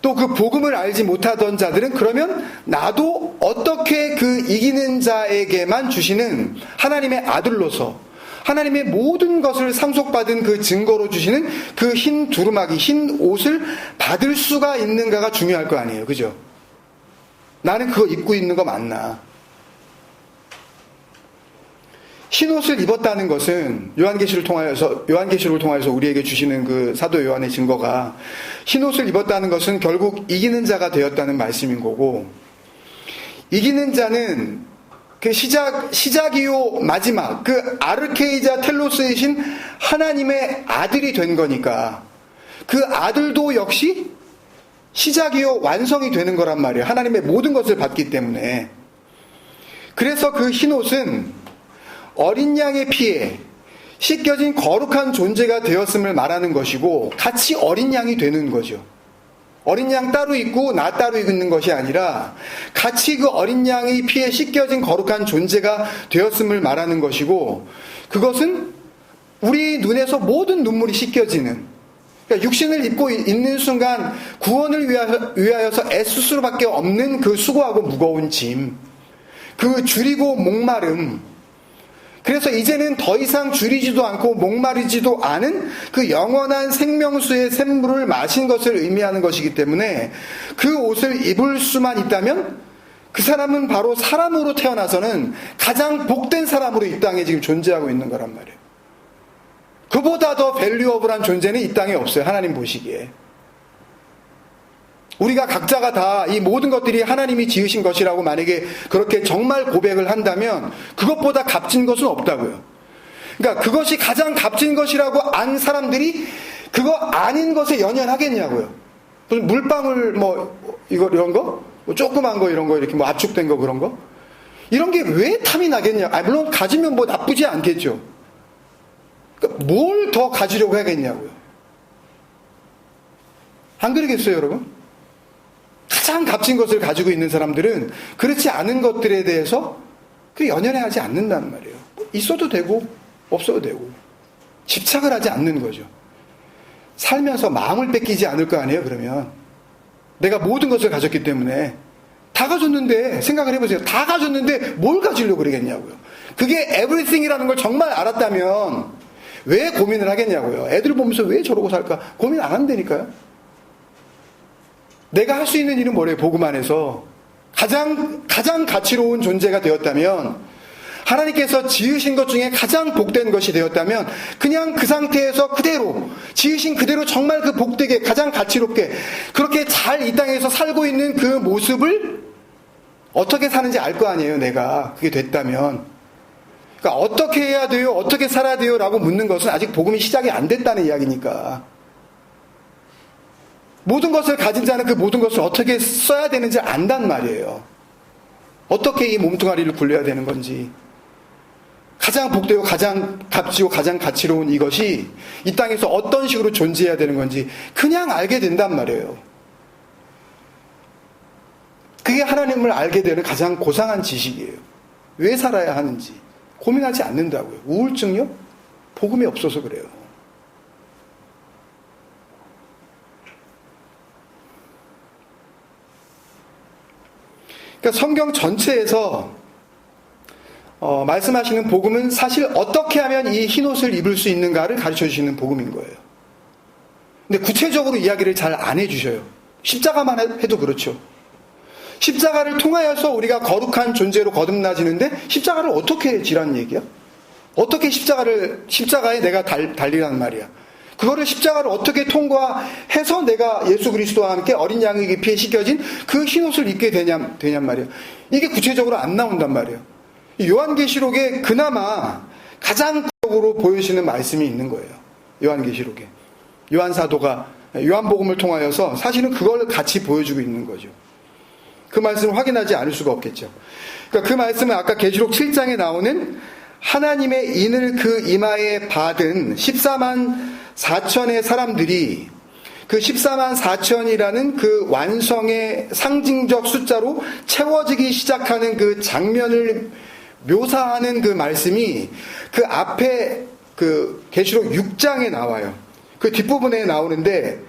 또 그 복음을 알지 못하던 자들은 그러면 나도 어떻게 그 이기는 자에게만 주시는 하나님의 아들로서 하나님의 모든 것을 상속받은 그 증거로 주시는 그 흰 두루마기, 흰 옷을 받을 수가 있는가가 중요할 거 아니에요. 그죠? 나는 그거 입고 있는 거 맞나? 흰 옷을 입었다는 것은 요한계시를 통하여서 우리에게 주시는 그 사도 요한의 증거가, 흰 옷을 입었다는 것은 결국 이기는 자가 되었다는 말씀인 거고, 이기는 자는 그 시작이요 마지막, 그 아르케이자 텔로스이신 하나님의 아들이 된 거니까, 그 아들도 역시 시작이요 완성이 되는 거란 말이에요. 하나님의 모든 것을 받기 때문에. 그래서 그 흰 옷은 어린 양의 피에 씻겨진 거룩한 존재가 되었음을 말하는 것이고, 같이 어린 양이 되는 거죠. 어린 양 따로 있고 나 따로 있는 것이 아니라 같이 그 어린 양의 피에 씻겨진 거룩한 존재가 되었음을 말하는 것이고, 그것은 우리 눈에서 모든 눈물이 씻겨지는, 그러니까 육신을 입고 있는 순간 구원을 위하여서 애쓸 수밖에 없는 그 수고하고 무거운 짐, 그 줄이고 목마름, 그래서 이제는 더 이상 줄이지도 않고 목마르지도 않은 그 영원한 생명수의 샘물을 마신 것을 의미하는 것이기 때문에, 그 옷을 입을 수만 있다면 그 사람은 바로 사람으로 태어나서는 가장 복된 사람으로 이 땅에 지금 존재하고 있는 거란 말이에요. 그보다 더 밸류어블한 존재는 이 땅에 없어요. 하나님 보시기에. 우리가 각자가 다 이 모든 것들이 하나님이 지으신 것이라고 만약에 그렇게 정말 고백을 한다면 그것보다 값진 것은 없다고요. 그러니까 그것이 가장 값진 것이라고 안 사람들이 그거 아닌 것에 연연하겠냐고요. 무슨 물방울 이런 거? 조그만 거 이런 거 이렇게 압축된 거 그런 거? 이런 게 왜 탐이 나겠냐? 물론 가지면 나쁘지 않겠죠. 그러니까 뭘 더 가지려고 하겠냐고요. 안 그러겠어요, 여러분? 가장 값진 것을 가지고 있는 사람들은 그렇지 않은 것들에 대해서 연연해하지 않는다는 말이에요. 있어도 되고 없어도 되고 집착을 하지 않는 거죠. 살면서 마음을 뺏기지 않을 거 아니에요. 그러면 내가 모든 것을 가졌기 때문에, 다 가졌는데 생각을 해보세요. 다 가졌는데 뭘 가지려고 그러겠냐고요. 그게 everything이라는 걸 정말 알았다면 왜 고민을 하겠냐고요. 애들 보면서 왜 저러고 살까 고민 안 한다니까요. 내가 할 수 있는 일은 뭐래요? 복음 안에서 가장 가치로운 존재가 되었다면, 하나님께서 지으신 것 중에 가장 복된 것이 되었다면, 그냥 그 상태에서 그대로 지으신 그대로 정말 그 복되게 가장 가치롭게 그렇게 잘 이 땅에서 살고 있는 그 모습을 어떻게 사는지 알 거 아니에요. 내가 그게 됐다면. 그러니까 어떻게 해야 돼요? 어떻게 살아야 돼요? 라고 묻는 것은 아직 복음이 시작이 안 됐다는 이야기니까. 모든 것을 가진 자는 그 모든 것을 어떻게 써야 되는지 안단 말이에요. 어떻게 이 몸뚱아리를 굴려야 되는 건지, 가장 복되고 가장 값지고 가장 가치로운 이것이 이 땅에서 어떤 식으로 존재해야 되는 건지 그냥 알게 된단 말이에요. 그게 하나님을 알게 되는 가장 고상한 지식이에요. 왜 살아야 하는지 고민하지 않는다고요. 우울증요? 복음이 없어서 그래요. 그러니까 성경 전체에서 말씀하시는 복음은 사실 어떻게 하면 이 흰옷을 입을 수 있는가를 가르쳐 주시는 복음인 거예요. 근데 구체적으로 이야기를 잘 안 해주셔요. 십자가만 해도 그렇죠. 십자가를 통하여서 우리가 거룩한 존재로 거듭나지는데 십자가를 어떻게 지라는 얘기야? 어떻게 십자가에 내가 달리라는 말이야? 그거를 십자가를 어떻게 통과해서 내가 예수 그리스도와 함께 어린 양에게 피에 씻겨진 그 흰옷을 입게 되냔 말이야. 이게 구체적으로 안 나온단 말이에요. 요한계시록에 그나마 가장 구체적으로 보여주시는 말씀이 있는 거예요. 요한계시록에. 요한사도가 요한복음을 통하여서 사실은 그걸 같이 보여주고 있는 거죠. 그 말씀을 확인하지 않을 수가 없겠죠. 그러니까 그 말씀은 아까 계시록 7장에 나오는 하나님의 인을 그 이마에 받은 14만 4천의 사람들이 그 14만 4천이라는 그 완성의 상징적 숫자로 채워지기 시작하는 그 장면을 묘사하는 그 말씀이 그 앞에 그 계시록 6장에 나와요. 그 뒷부분에 나오는데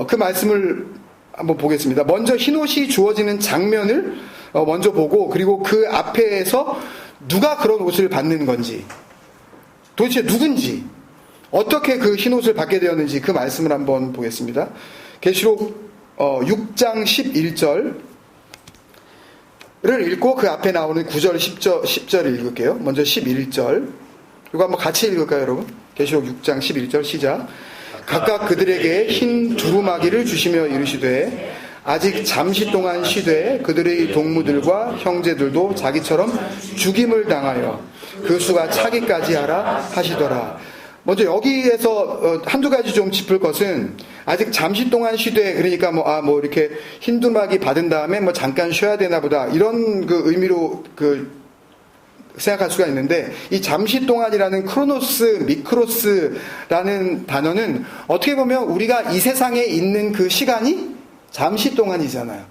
그 말씀을 한번 보겠습니다. 먼저 흰옷이 주어지는 장면을 먼저 보고 그리고 그 앞에서 누가 그런 옷을 받는 건지 도대체 누군지 어떻게 그 흰옷을 받게 되었는지 그 말씀을 한번 보겠습니다. 계시록 6장 11절을 읽고 그 앞에 나오는 9절 10절을 읽을게요. 먼저 11절 이거 한번 같이 읽을까요 여러분? 계시록 6장 11절 시작. 각각 그들에게 흰 두루마기를 주시며 이르시되 아직 잠시 동안 쉬되 그들의 동무들과 형제들도 자기처럼 죽임을 당하여 그 수가 차기까지 하라 하시더라. 먼저 여기에서 한두 가지 좀 짚을 것은 아직 잠시 동안 쉬되 그러니까 뭐 이렇게 흰 두루마기 받은 다음에 뭐 잠깐 쉬어야 되나 보다 이런 그 의미로 생각할 수가 있는데 이 잠시 동안이라는 크로노스, 미크로스라는 단어는 어떻게 보면 우리가 이 세상에 있는 그 시간이 잠시 동안이잖아요.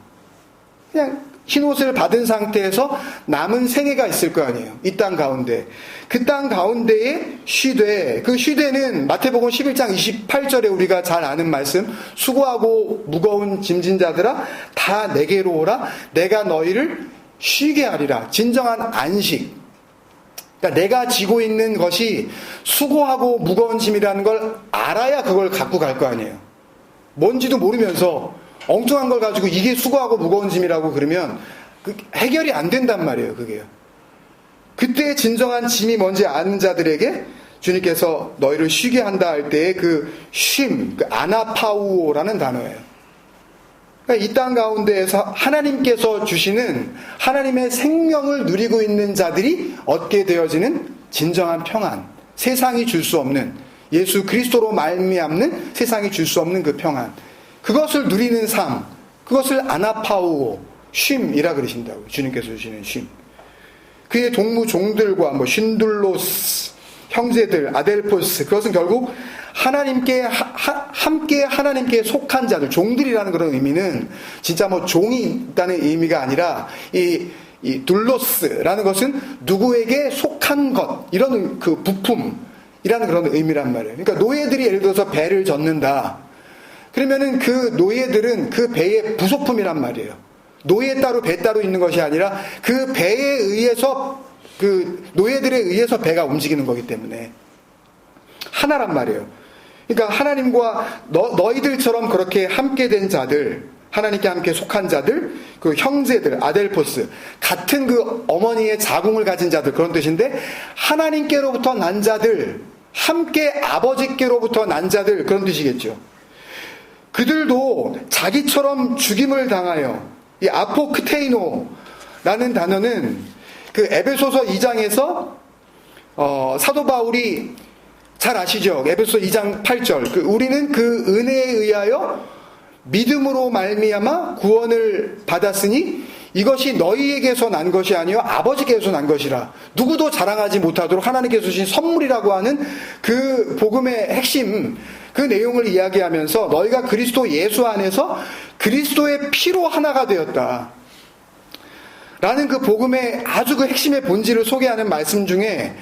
그냥 흰옷을 받은 상태에서 남은 생애가 있을 거 아니에요. 이 땅 가운데. 그 땅 가운데에 쉬되 그 쉬되는 마태복음 11장 28절에 우리가 잘 아는 말씀 수고하고 무거운 짐진 자들아 다 내게로 오라 내가 너희를 쉬게 하리라. 진정한 안식. 그러니까 내가 지고 있는 것이 수고하고 무거운 짐이라는 걸 알아야 그걸 갖고 갈 거 아니에요. 뭔지도 모르면서 엉뚱한 걸 가지고 이게 수고하고 무거운 짐이라고 그러면 해결이 안 된단 말이에요. 그게요. 그때 진정한 짐이 뭔지 아는 자들에게 주님께서 너희를 쉬게 한다 할 때의 그 쉼, 그 아나파우오라는 단어예요. 그러니까 이 땅 가운데에서 하나님께서 주시는 하나님의 생명을 누리고 있는 자들이 얻게 되어지는 진정한 평안, 세상이 줄 수 없는 예수 그리스도로 말미암는 세상이 줄 수 없는 그 평안, 그것을 누리는 삶, 그것을 아나파우오, 쉼이라 그러신다고 주님께서 주시는 쉼. 그의 동무 종들과 뭐 쉰둘로스, 형제들, 아델포스, 그것은 결국 함께 하나님께 속한 자들, 종들이라는 그런 의미는 진짜 뭐 종이 있다는 의미가 아니라 이 둘로스라는 것은 누구에게 속한 것, 이런 그 부품이라는 그런 의미란 말이에요. 그러니까 노예들이 예를 들어서 배를 젓는다. 그러면은 그 노예들은 그 배의 부속품이란 말이에요. 노예 따로 배 따로 있는 것이 아니라 그 배에 의해서 그 노예들에 의해서 배가 움직이는 거기 때문에 하나란 말이에요. 그러니까 하나님과 너희들처럼 그렇게 함께 된 자들, 하나님께 함께 속한 자들, 그 형제들, 아델포스, 같은 그 어머니의 자궁을 가진 자들, 그런 뜻인데 하나님께로부터 난 자들, 함께 아버지께로부터 난 자들, 그런 뜻이겠죠. 그들도 자기처럼 죽임을 당하여, 이 아포크테이노라는 단어는 그 에베소서 2장에서 사도 바울이 잘 아시죠? 에베소서 2장 8절. 우리는 그 은혜에 의하여 믿음으로 말미암아 구원을 받았으니 이것이 너희에게서 난 것이 아니요 아버지께서 난 것이라. 누구도 자랑하지 못하도록 하나님께서 주신 선물이라고 하는 그 복음의 핵심, 그 내용을 이야기하면서 너희가 그리스도 예수 안에서 그리스도의 피로 하나가 되었다. 라는 그 복음의 아주 그 핵심의 본질을 소개하는 말씀 중에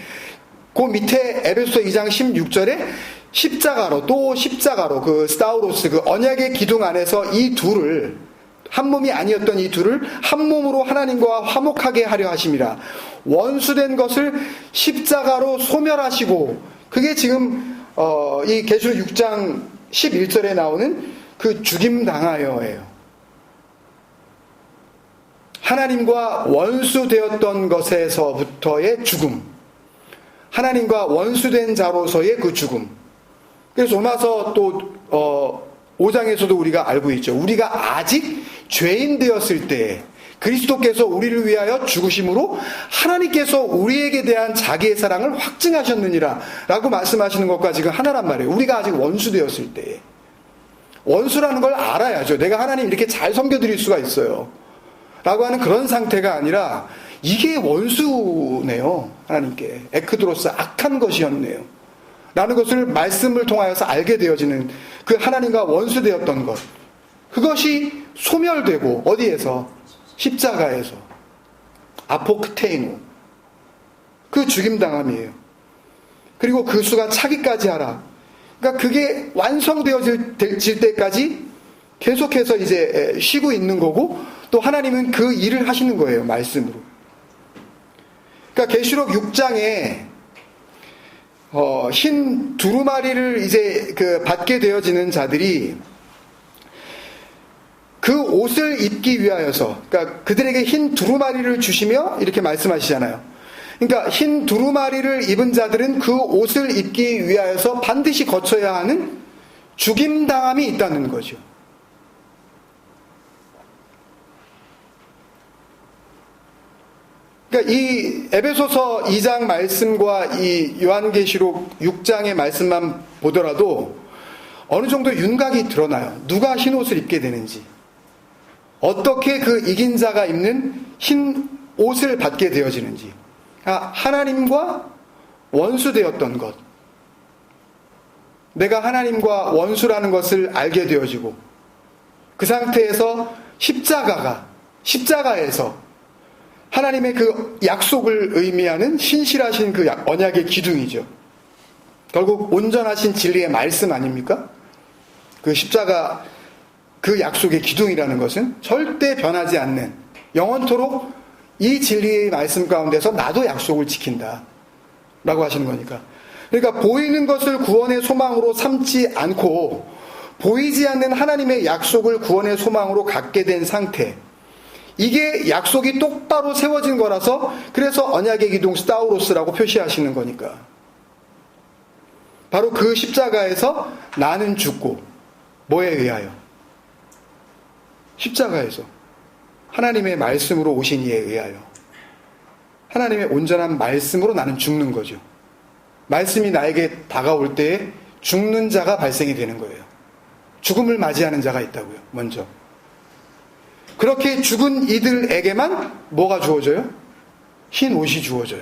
그 밑에 에베소서 2장 16절에 십자가로, 또 십자가로, 그 스타우로스, 그 언약의 기둥 안에서 이 둘을, 한 몸이 아니었던 이 둘을 한 몸으로 하나님과 화목하게 하려 하심이라. 원수된 것을 십자가로 소멸하시고, 그게 지금 이 계시록 6장 11절에 나오는 그 죽임 당하여예요. 하나님과 원수되었던 것에서부터의 죽음, 하나님과 원수된 자로서의 그 죽음. 그래서 로마서 또 5장에서도 우리가 알고 있죠. 우리가 아직 죄인 되었을 때 그리스도께서 우리를 위하여 죽으심으로 하나님께서 우리에게 대한 자기의 사랑을 확증하셨느니라 라고 말씀하시는 것과 지금 하나란 말이에요. 우리가 아직 원수 되었을 때. 원수라는 걸 알아야죠. 내가 하나님 이렇게 잘 섬겨드릴 수가 있어요 라고 하는 그런 상태가 아니라 이게 원수네요. 하나님께 에크드로스, 악한 것이었네요 라는 것을 말씀을 통하여서 알게 되어지는 그 하나님과 원수되었던 것, 그것이 소멸되고 어디에서? 십자가에서. 아포크테이노, 그 죽임당함이에요. 그리고 그 수가 차기까지 하라. 그러니까 그게 완성되어질 때까지 계속해서 이제 쉬고 있는 거고, 또 하나님은 그 일을 하시는 거예요, 말씀으로. 그러니까 계시록 6장에 흰 두루마리를 이제 그 받게 되어지는 자들이 그 옷을 입기 위하여서, 그러니까 그들에게 흰 두루마리를 주시며 이렇게 말씀하시잖아요. 그러니까 흰 두루마리를 입은 자들은 그 옷을 입기 위하여서 반드시 거쳐야 하는 죽임당함이 있다는 거죠. 그러니까 이 에베소서 2장 말씀과 이 요한계시록 6장의 말씀만 보더라도 어느 정도 윤곽이 드러나요. 누가 흰 옷을 입게 되는지, 어떻게 그 이긴 자가 입는 흰 옷을 받게 되어지는지, 하나님과 원수되었던 것, 내가 하나님과 원수라는 것을 알게 되어지고, 그 상태에서 십자가에서 하나님의 그 약속을 의미하는 신실하신 그 언약의 기둥이죠. 결국 온전하신 진리의 말씀 아닙니까? 그 십자가, 그 약속의 기둥이라는 것은 절대 변하지 않는, 영원토록 이 진리의 말씀 가운데서 나도 약속을 지킨다 라고 하시는 거니까. 그러니까 보이는 것을 구원의 소망으로 삼지 않고 보이지 않는 하나님의 약속을 구원의 소망으로 갖게 된 상태, 이게 약속이 똑바로 세워진 거라서, 그래서 언약의 기둥 스타우로스라고 표시하시는 거니까. 바로 그 십자가에서 나는 죽고, 뭐에 의하여? 십자가에서 하나님의 말씀으로 오신 이에 의하여, 하나님의 온전한 말씀으로 나는 죽는 거죠. 말씀이 나에게 다가올 때에 죽는 자가 발생이 되는 거예요. 죽음을 맞이하는 자가 있다고요, 먼저. 그렇게 죽은 이들에게만 뭐가 주어져요? 흰 옷이 주어져요.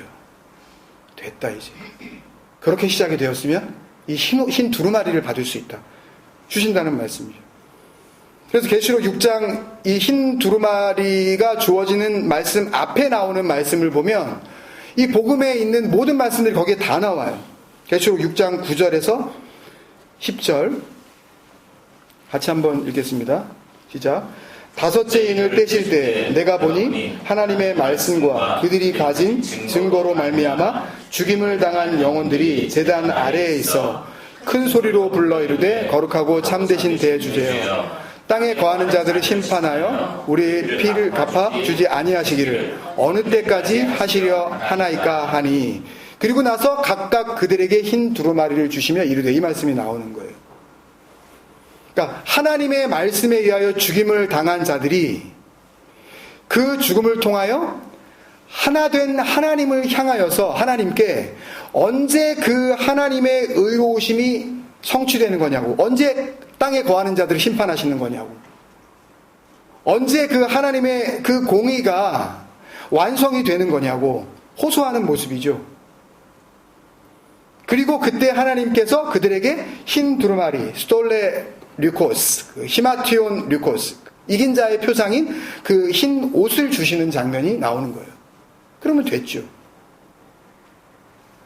됐다 이제. 그렇게 시작이 되었으면 이 흰 두루마리를 받을 수 있다, 주신다는 말씀이죠. 그래서 계시록 6장 이 흰 두루마리가 주어지는 말씀 앞에 나오는 말씀을 보면 이 복음에 있는 모든 말씀들이 거기에 다 나와요. 계시록 6장 9절에서 10절 같이 한번 읽겠습니다. 시작. 다섯째 인을 떼실 때 내가 보니 하나님의 말씀과 그들이 가진 증거로 말미암아 죽임을 당한 영혼들이 제단 아래에 있어 큰 소리로 불러 이르되 거룩하고 참되신 대주제여, 땅에 거하는 자들을 심판하여 우리의 피를 갚아 주지 아니하시기를 어느 때까지 하시려 하나이까 하니. 그리고 나서 각각 그들에게 흰 두루마리를 주시며 이르되, 이 말씀이 나오는 거예요. 그러니까 하나님의 말씀에 의하여 죽임을 당한 자들이 그 죽음을 통하여 하나된 하나님을 향하여서 하나님께 언제 그 하나님의 의로우심이 성취되는 거냐고, 언제 땅에 거하는 자들을 심판하시는 거냐고, 언제 그 하나님의 그 공의가 완성이 되는 거냐고 호소하는 모습이죠. 그리고 그때 하나님께서 그들에게 흰 두루마리, 스톨레 류코스, 히마티온 류코스, 이긴 자의 표상인 그 흰 옷을 주시는 장면이 나오는 거예요. 그러면 됐죠.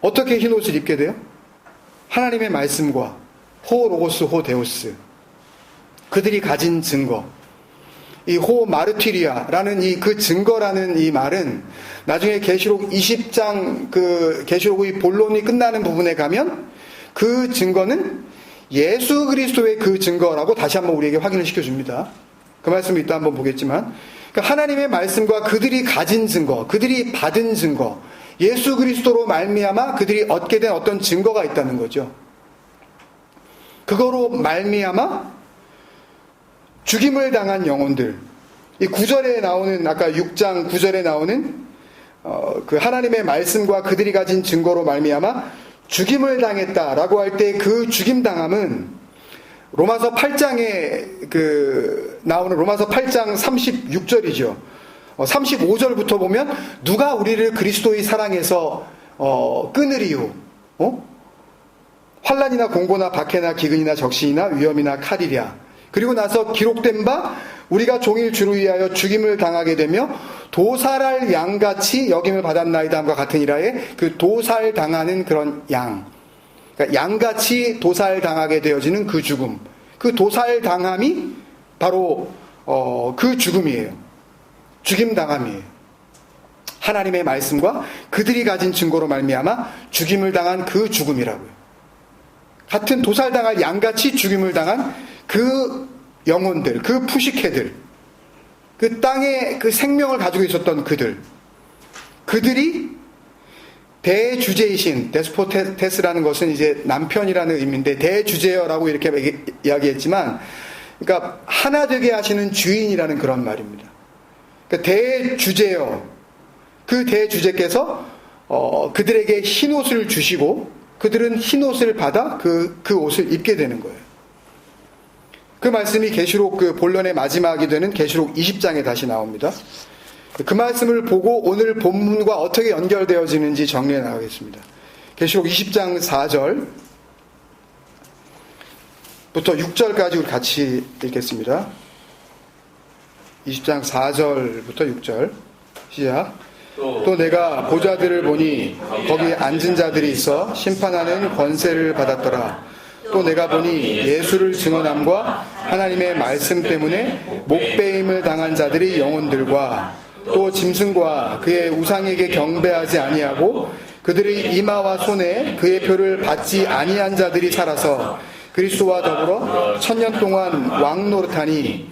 어떻게 흰 옷을 입게 돼요? 하나님의 말씀과 호 로고스 호 데오스, 그들이 가진 증거, 이 호 마르티리아라는 그 증거라는 이 말은 나중에 계시록 20장 그 계시록의 본론이 끝나는 부분에 가면 그 증거는 예수 그리스도의 그 증거라고 다시 한번 우리에게 확인을 시켜줍니다. 그 말씀을 이따 한번 보겠지만, 그러니까 하나님의 말씀과 그들이 가진 증거, 그들이 받은 증거, 예수 그리스도로 말미암아 그들이 얻게 된 어떤 증거가 있다는 거죠. 그거로 말미암아 죽임을 당한 영혼들, 이 9절에 나오는, 아까 6장 9절에 나오는 그 하나님의 말씀과 그들이 가진 증거로 말미암아 죽임을 당했다라고 할 때 그 죽임 당함은 로마서 8장에 나오는 로마서 8장 36절이죠. 35절부터 보면 누가 우리를 그리스도의 사랑에서 끊으리요? 환난이나 공고나 박해나 기근이나 적신이나 위험이나 칼이랴. 그리고 나서 기록된 바 우리가 종일 주를 위하여 죽임을 당하게 되며 도살할 양같이 여김을 받았나이다 함과 같으니라에 그 도살당하는 그런 양, 그러니까 양같이 도살당하게 되어지는 그 죽음, 그 도살당함이 바로 그 죽음이에요. 죽임당함이에요. 하나님의 말씀과 그들이 가진 증거로 말미암아 죽임을 당한 그 죽음이라고요. 같은 도살당할 양같이 죽임을 당한 그 영혼들, 그 푸시케들, 그 땅에 그 생명을 가지고 있었던 그들이 대주제이신, 데스포테스라는 것은 이제 남편이라는 의미인데 대주제어라고 이렇게 이야기했지만, 그러니까 하나 되게 하시는 주인이라는 그런 말입니다. 그러니까 대주제어, 그 대주제께서 그들에게 흰 옷을 주시고 그들은 흰 옷을 받아 그 옷을 입게 되는 거예요. 그 말씀이 계시록 그 본론의 마지막이 되는 계시록 20장에 다시 나옵니다. 그 말씀을 보고 오늘 본문과 어떻게 연결되어지는지 정리해 나가겠습니다. 계시록 20장 4절부터 6절까지 우리 같이 읽겠습니다. 20장 4절부터 6절 시작. 또 내가 보좌들을 보니 거기 앉은 자들이 있어 심판하는 권세를 받았더라. 또 내가 보니 예수를 증언함과 하나님의 말씀 때문에 목배임을 당한 자들이 영혼들과 또 짐승과 그의 우상에게 경배하지 아니하고 그들의 이마와 손에 그의 표를 받지 아니한 자들이 살아서 그리스도와 더불어 1000년 동안 왕노릇하니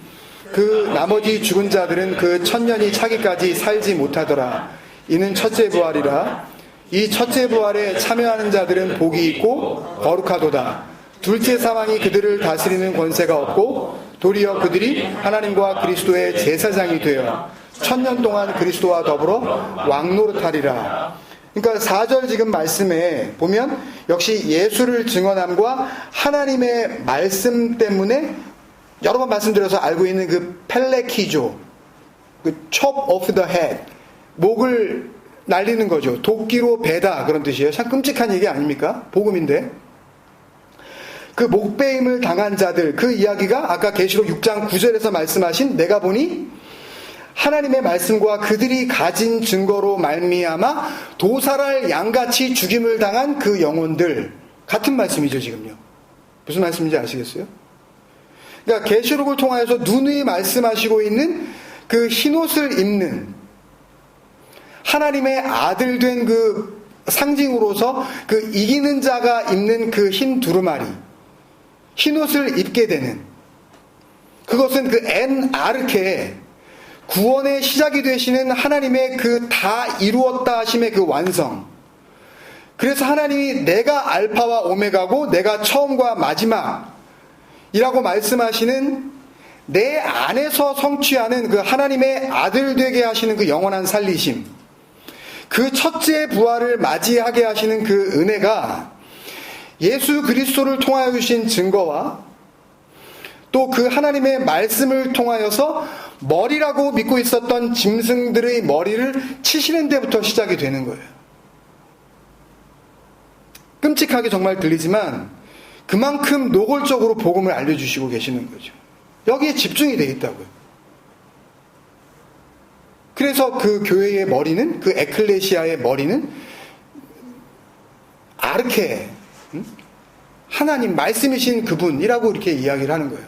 그 나머지 죽은 자들은 그 1000년이 차기까지 살지 못하더라. 이는 첫째 부활이라. 이 첫째 부활에 참여하는 자들은 복이 있고 거룩하도다. 둘째 사망이 그들을 다스리는 권세가 없고 도리어 그들이 하나님과 그리스도의 제사장이 되어 1000년 동안 그리스도와 더불어 왕노릇하리라. 그러니까 4절 지금 말씀에 보면 역시 예수를 증언함과 하나님의 말씀 때문에 여러 번 말씀드려서 알고 있는 그 펠레키조, 그 chop off the head, 목을 날리는 거죠. 도끼로 베다, 그런 뜻이에요. 참 끔찍한 얘기 아닙니까? 복음인데. 그 목배임을 당한 자들, 그 이야기가 아까 계시록 6장 9절에서 말씀하신 내가 보니 하나님의 말씀과 그들이 가진 증거로 말미암아 도살할 양같이 죽임을 당한 그 영혼들, 같은 말씀이죠 지금요. 무슨 말씀인지 아시겠어요? 그러니까 계시록을 통하여서 누누이 말씀하시고 있는 그 흰옷을 입는 하나님의 아들 된 그 상징으로서 그 이기는 자가 입는 그 흰 두루마리, 흰옷을 입게 되는, 그것은 그 엔 아르케, 구원의 시작이 되시는 하나님의 그 다 이루었다 하심의 그 완성. 그래서 하나님이 내가 알파와 오메가고 내가 처음과 마지막이라고 말씀하시는 내 안에서 성취하는 그 하나님의 아들 되게 하시는 그 영원한 살리심, 그 첫째 부활을 맞이하게 하시는 그 은혜가 예수 그리스도를 통하여 주신 증거와 또 그 하나님의 말씀을 통하여서 머리라고 믿고 있었던 짐승들의 머리를 치시는 데부터 시작이 되는 거예요. 끔찍하게 정말 들리지만 그만큼 노골적으로 복음을 알려주시고 계시는 거죠. 여기에 집중이 되어 있다고요. 그래서 그 교회의 머리는, 그 에클레시아의 머리는 아르케, 하나님 말씀이신 그분이라고 이렇게 이야기를 하는 거예요.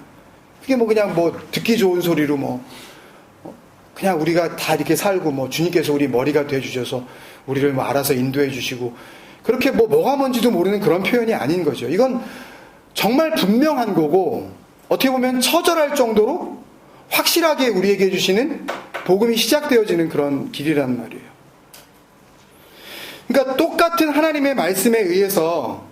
그게 뭐 그냥 뭐 듣기 좋은 소리로 뭐 그냥 우리가 다 이렇게 살고 뭐 주님께서 우리 머리가 되어주셔서 우리를 뭐 알아서 인도해 주시고 그렇게 뭐가 뭔지도 모르는 그런 표현이 아닌 거죠. 이건 정말 분명한 거고 어떻게 보면 처절할 정도로 확실하게 우리에게 주시는 복음이 시작되어지는 그런 길이란 말이에요. 그러니까 똑같은 하나님의 말씀에 의해서,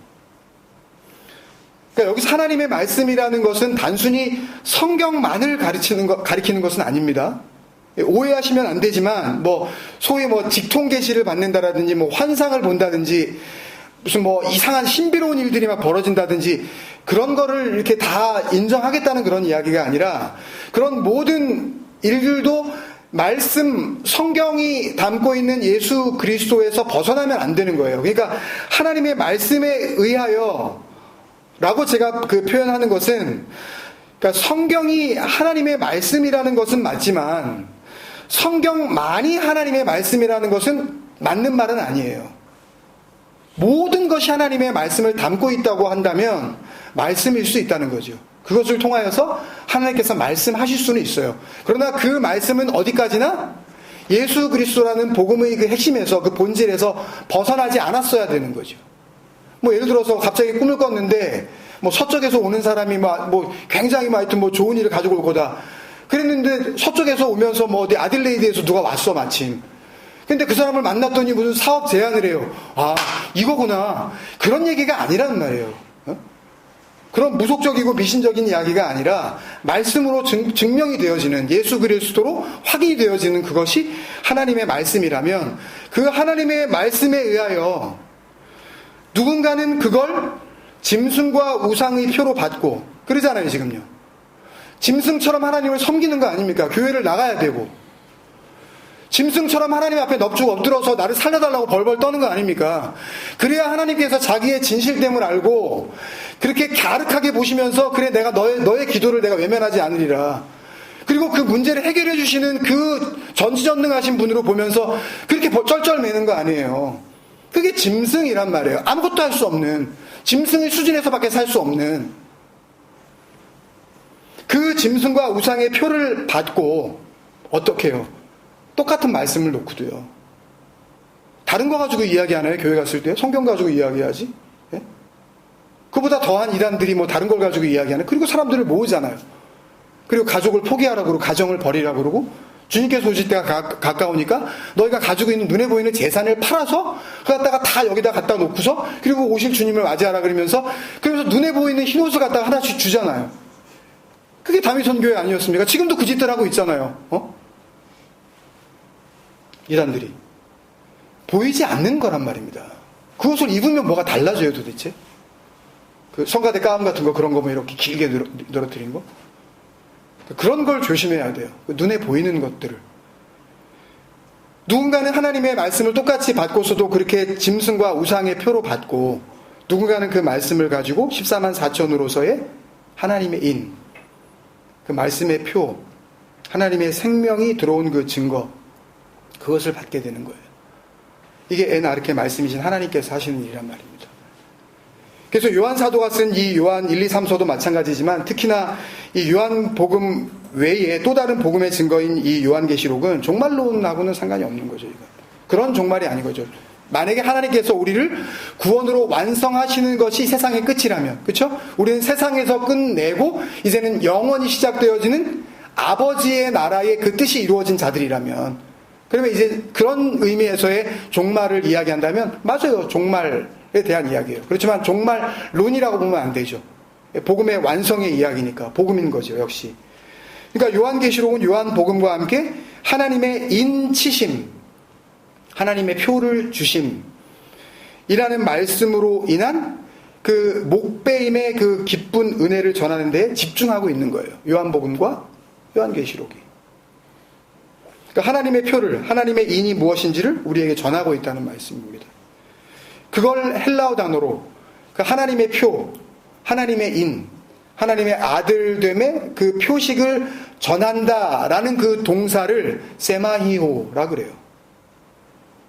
그러니까 여기서 하나님의 말씀이라는 것은 단순히 성경만을 가리키는 것은 아닙니다. 오해하시면 안 되지만 뭐 소위 뭐 직통 계시를 받는다라든지 뭐 환상을 본다든지 무슨 뭐 이상한 신비로운 일들이 막 벌어진다든지 그런 거를 이렇게 다 인정하겠다는 그런 이야기가 아니라 그런 모든 일들도 말씀, 성경이 담고 있는 예수 그리스도에서 벗어나면 안 되는 거예요. 그러니까 하나님의 말씀에 의하여 라고 제가 그 표현하는 것은, 그러니까 성경이 하나님의 말씀이라는 것은 맞지만 성경만이 하나님의 말씀이라는 것은 맞는 말은 아니에요. 모든 것이 하나님의 말씀을 담고 있다고 한다면 말씀일 수 있다는 거죠. 그것을 통하여서 하나님께서 말씀하실 수는 있어요. 그러나 그 말씀은 어디까지나 예수 그리스도라는 복음의 그 핵심에서, 그 본질에서 벗어나지 않았어야 되는 거죠. 뭐 예를 들어서 갑자기 꿈을 꿨는데 뭐 서쪽에서 오는 사람이 뭐 굉장히 하여튼 뭐 좋은 일을 가지고 올 거다. 그랬는데 서쪽에서 오면서 뭐 어디 아들레이드에서 누가 왔어 마침. 근데 그 사람을 만났더니 무슨 사업 제안을 해요. 아, 이거구나. 그런 얘기가 아니란 말이에요. 그런 무속적이고 미신적인 이야기가 아니라 말씀으로 증명이 되어지는, 예수 그리스도로 확인이 되어지는 그것이 하나님의 말씀이라면 그 하나님의 말씀에 의하여 누군가는 그걸 짐승과 우상의 표로 받고 그러잖아요. 지금요. 짐승처럼 하나님을 섬기는 거 아닙니까? 교회를 나가야 되고 짐승처럼 하나님 앞에 넙죽 엎드려서 나를 살려달라고 벌벌 떠는 거 아닙니까? 그래야 하나님께서 자기의 진실됨을 알고 그렇게 갸륵하게 보시면서 그래 내가 너의 기도를 내가 외면하지 않으리라. 그리고 그 문제를 해결해 주시는 그 전지전능하신 분으로 보면서 그렇게 쩔쩔매는 거 아니에요. 그게 짐승이란 말이에요. 아무것도 할 수 없는, 짐승의 수준에서밖에 살 수 없는 그 짐승과 우상의 표를 받고 어떻게 해요? 똑같은 말씀을 놓고도요. 다른 거 가지고 이야기하나요? 교회 갔을 때? 성경 가지고 이야기하지? 예? 그보다 더한 이단들이 뭐 다른 걸 가지고 이야기하나요? 그리고 사람들을 모으잖아요. 그리고 가족을 포기하라고 그러고 가정을 버리라고 그러고 주님께서 오실 때가 가까우니까 너희가 가지고 있는 눈에 보이는 재산을 팔아서 그 갖다가 다 여기다 갖다 놓고서 그리고 오실 주님을 맞이하라 그러면서 눈에 보이는 흰옷을 갖다가 하나씩 주잖아요. 그게 다윗선 교회 아니었습니까? 지금도 그 짓들 하고 있잖아요. 이단들이 보이지 않는 거란 말입니다. 그것을 입으면 뭐가 달라져요 도대체? 그 성가대 가움 같은 거 그런 거 뭐 이렇게 길게 늘어뜨린 거? 그런 걸 조심해야 돼요. 눈에 보이는 것들을. 누군가는 하나님의 말씀을 똑같이 받고서도 그렇게 짐승과 우상의 표로 받고 누군가는 그 말씀을 가지고 14만 4천으로서의 하나님의 인, 그 말씀의 표, 하나님의 생명이 들어온 그 증거, 그것을 받게 되는 거예요. 이게 에나르케 말씀이신 하나님께서 하시는 일이란 말입니다. 그래서 요한 사도가 쓴 이 요한 1, 2, 3서도 마찬가지지만 특히나 이 요한복음 외에 또 다른 복음의 증거인 이 요한계시록은 종말론하고는 상관이 없는 거죠. 이거. 그런 종말이 아닌 거죠. 만약에 하나님께서 우리를 구원으로 완성하시는 것이 세상의 끝이라면, 그렇죠? 우리는 세상에서 끝내고 이제는 영원히 시작되어지는 아버지의 나라의 그 뜻이 이루어진 자들이라면, 그러면 이제 그런 의미에서의 종말을 이야기한다면 맞아요. 종말에 대한 이야기예요. 그렇지만 종말론이라고 보면 안 되죠. 복음의 완성의 이야기니까 복음인 거죠. 역시. 그러니까 요한계시록은 요한복음과 함께 하나님의 인치심, 하나님의 표를 주심이라는 말씀으로 인한 그 목배임의 그 기쁜 은혜를 전하는 데 집중하고 있는 거예요. 요한복음과 요한계시록이. 그러니까 하나님의 표를, 하나님의 인이 무엇인지를 우리에게 전하고 있다는 말씀입니다. 그걸 헬라어 단어로 그 하나님의 표, 하나님의 인, 하나님의 아들됨의 그 표식을 전한다라는 그 동사를 세마히오라 그래요.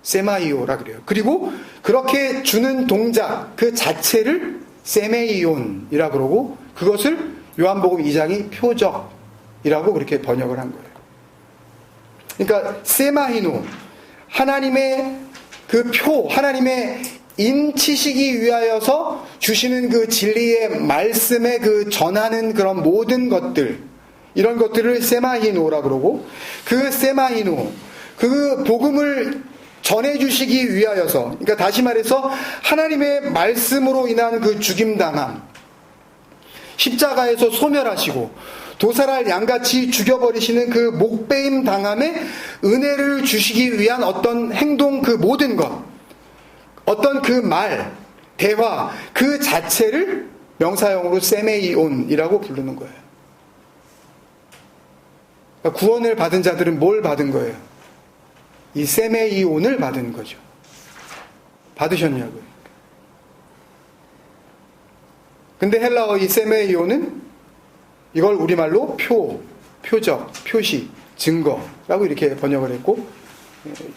세마히오라 그래요. 그리고 그렇게 주는 동작 그 자체를 세메이온이라 그러고 그것을 요한복음 2장이 표적이라고 그렇게 번역을 한 거예요. 그러니까 세마히노, 하나님의 그 표, 하나님의 인치시기 위하여서 주시는 그 진리의 말씀에 그 전하는 그런 모든 것들, 이런 것들을 세마히노라 그러고, 그 세마히노, 그 복음을 전해주시기 위하여서, 그러니까 다시 말해서 하나님의 말씀으로 인한 그 죽임당함, 십자가에서 소멸하시고 도살할 양같이 죽여버리시는 그 목베임 당함에 은혜를 주시기 위한 어떤 행동, 그 모든 것, 어떤 그 말, 대화 그 자체를 명사형으로 세메이온이라고 부르는 거예요. 그러니까 구원을 받은 자들은 뭘 받은 거예요? 이 세메이온을 받은 거죠. 받으셨냐고요. 근데 헬라어 이 세메이온은 이걸 우리말로 표적, 표시, 증거라고 이렇게 번역을 했고,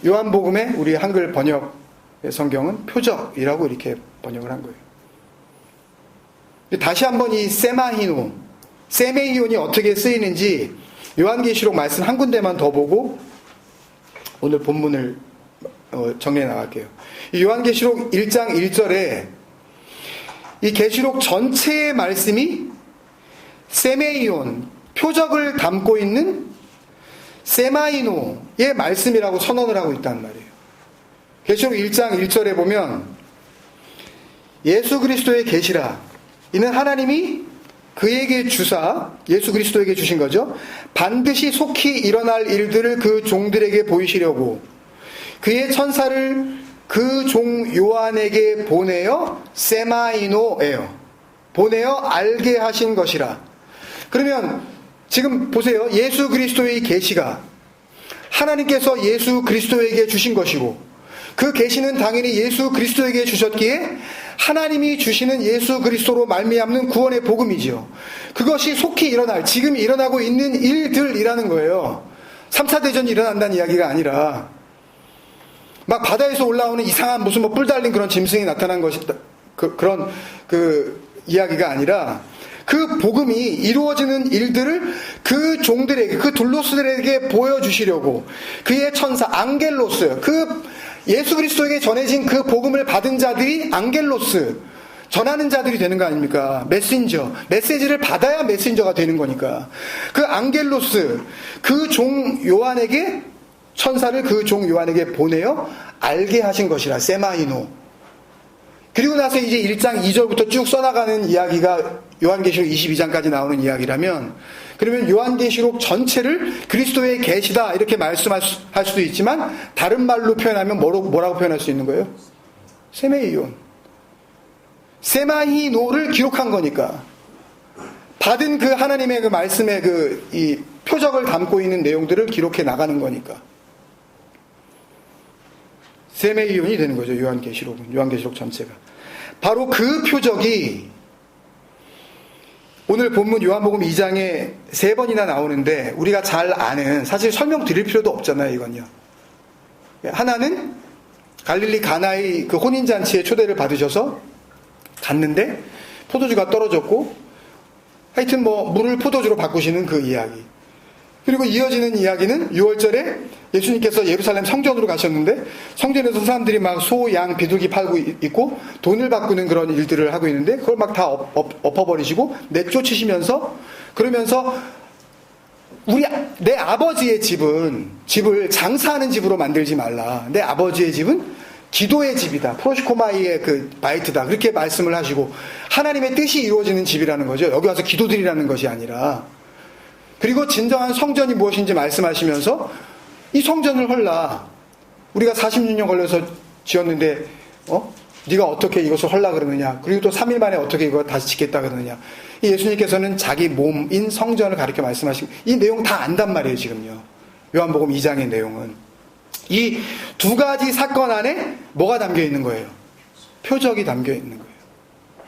요한복음의 우리 한글 번역 성경은 표적이라고 이렇게 번역을 한 거예요. 다시 한번 이 세마히노, 세메이온이 어떻게 쓰이는지 요한계시록 말씀 한 군데만 더 보고 오늘 본문을 정리해 나갈게요. 이 요한계시록 1장 1절에 이 계시록 전체의 말씀이 세메이온, 표적을 담고 있는 세마이노의 말씀이라고 선언을 하고 있단 말이에요. 계시록 1장 1절에 보면 예수 그리스도의 계시라, 이는 하나님이 그에게 주사, 예수 그리스도에게 주신 거죠. 반드시 속히 일어날 일들을 그 종들에게 보이시려고 그의 천사를 그 종 요한에게 보내어 세마이노예요. 보내어 알게 하신 것이라. 그러면 지금 보세요. 예수 그리스도의 계시가 하나님께서 예수 그리스도에게 주신 것이고, 그 계시는 당연히 예수 그리스도에게 주셨기에 하나님이 주시는 예수 그리스도로 말미암는 구원의 복음이지요. 그것이 속히 일어날, 지금 일어나고 있는 일들이라는 거예요. 3차 대전이 일어난다는 이야기가 아니라 막 바다에서 올라오는 이상한 무슨 뿔 달린 그런 짐승이 나타난 것이다, 그런 이야기가 아니라 그 복음이 이루어지는 일들을 그 종들에게, 그 둘로스들에게 보여주시려고 그의 천사 앙겔로스, 그 예수 그리스도에게 전해진 그 복음을 받은 자들이 앙겔로스, 전하는 자들이 되는 거 아닙니까? 메신저, 메시지를 받아야 메신저가 되는 거니까. 그 앙겔로스, 그 종 요한에게, 천사를 그 종 요한에게 보내어 알게 하신 것이라, 세마이노. 그리고 나서 이제 1장 2절부터 쭉 써나가는 이야기가 요한계시록 22장까지 나오는 이야기라면, 그러면 요한계시록 전체를 그리스도의 계시다 이렇게 말씀할 수도 있지만, 다른 말로 표현하면 뭐라고 표현할 수 있는 거예요? 세메이온. 세마히노를 기록한 거니까. 받은 그 하나님의 그 말씀의 이 표적을 담고 있는 내용들을 기록해 나가는 거니까. 세메이온이 되는 거죠. 요한계시록 전체가. 바로 그 표적이 오늘 본문 요한복음 2장에 3번이나 나오는데, 우리가 잘 아는, 사실 설명드릴 필요도 없잖아요, 이건요. 하나는 갈릴리 가나의 그 혼인잔치에 초대를 받으셔서 갔는데 포도주가 떨어졌고, 하여튼 물을 포도주로 바꾸시는 그 이야기. 그리고 이어지는 이야기는 6월절에 예수님께서 예루살렘 성전으로 가셨는데, 성전에서 사람들이 막 소, 양, 비둘기 팔고 있고 돈을 바꾸는 그런 일들을 하고 있는데, 그걸 막 다 엎어버리시고 내쫓으시면서, 그러면서 내 아버지의 집을 장사하는 집으로 만들지 말라. 내 아버지의 집은 기도의 집이다. 프로시코마이의 그 바이트다. 그렇게 말씀을 하시고, 하나님의 뜻이 이루어지는 집이라는 거죠. 여기 와서 기도드리라는 것이 아니라. 그리고 진정한 성전이 무엇인지 말씀하시면서, 이 성전을 헐라. 우리가 46년 걸려서 지었는데, 네가 어떻게 이것을 헐라 그러느냐. 그리고 또 3일 만에 어떻게 이거 다시 짓겠다 그러느냐. 이 예수님께서는 자기 몸인 성전을 가리켜 말씀하신, 이 내용 다 안단 말이에요, 지금요. 요한복음 2장의 내용은. 이 두 가지 사건 안에 뭐가 담겨 있는 거예요? 표적이 담겨 있는 거예요.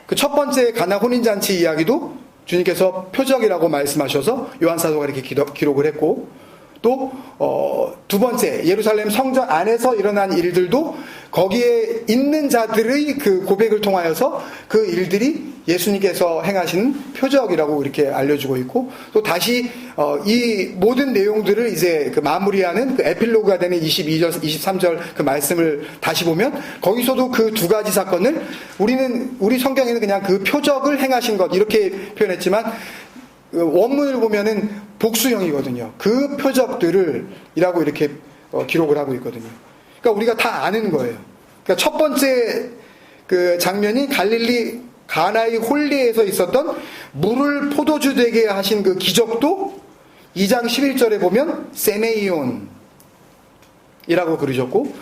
그 첫 번째 가나 혼인잔치 이야기도 주님께서 표적이라고 말씀하셔서 요한사도가 이렇게 기록을 했고, 또 두 번째 예루살렘 성전 안에서 일어난 일들도 거기에 있는 자들의 그 고백을 통하여서 그 일들이 예수님께서 행하신 표적이라고 이렇게 알려주고 있고, 또 다시 이 모든 내용들을 이제 그 마무리하는 그 에필로그가 되는 22절, 23절 그 말씀을 다시 보면 거기서도 그 두 가지 사건을 우리 성경에는 그냥 그 표적을 행하신 것 이렇게 표현했지만 원문을 보면은 복수형이거든요. 그 표적들을 이라고 이렇게 기록을 하고 있거든요. 그러니까 우리가 다 아는 거예요. 그러니까 첫 번째 그 장면이 갈릴리 가나의 홀리에서 있었던 물을 포도주 되게 하신 그 기적도 2장 11절에 보면 세메이온이라고 그러셨고,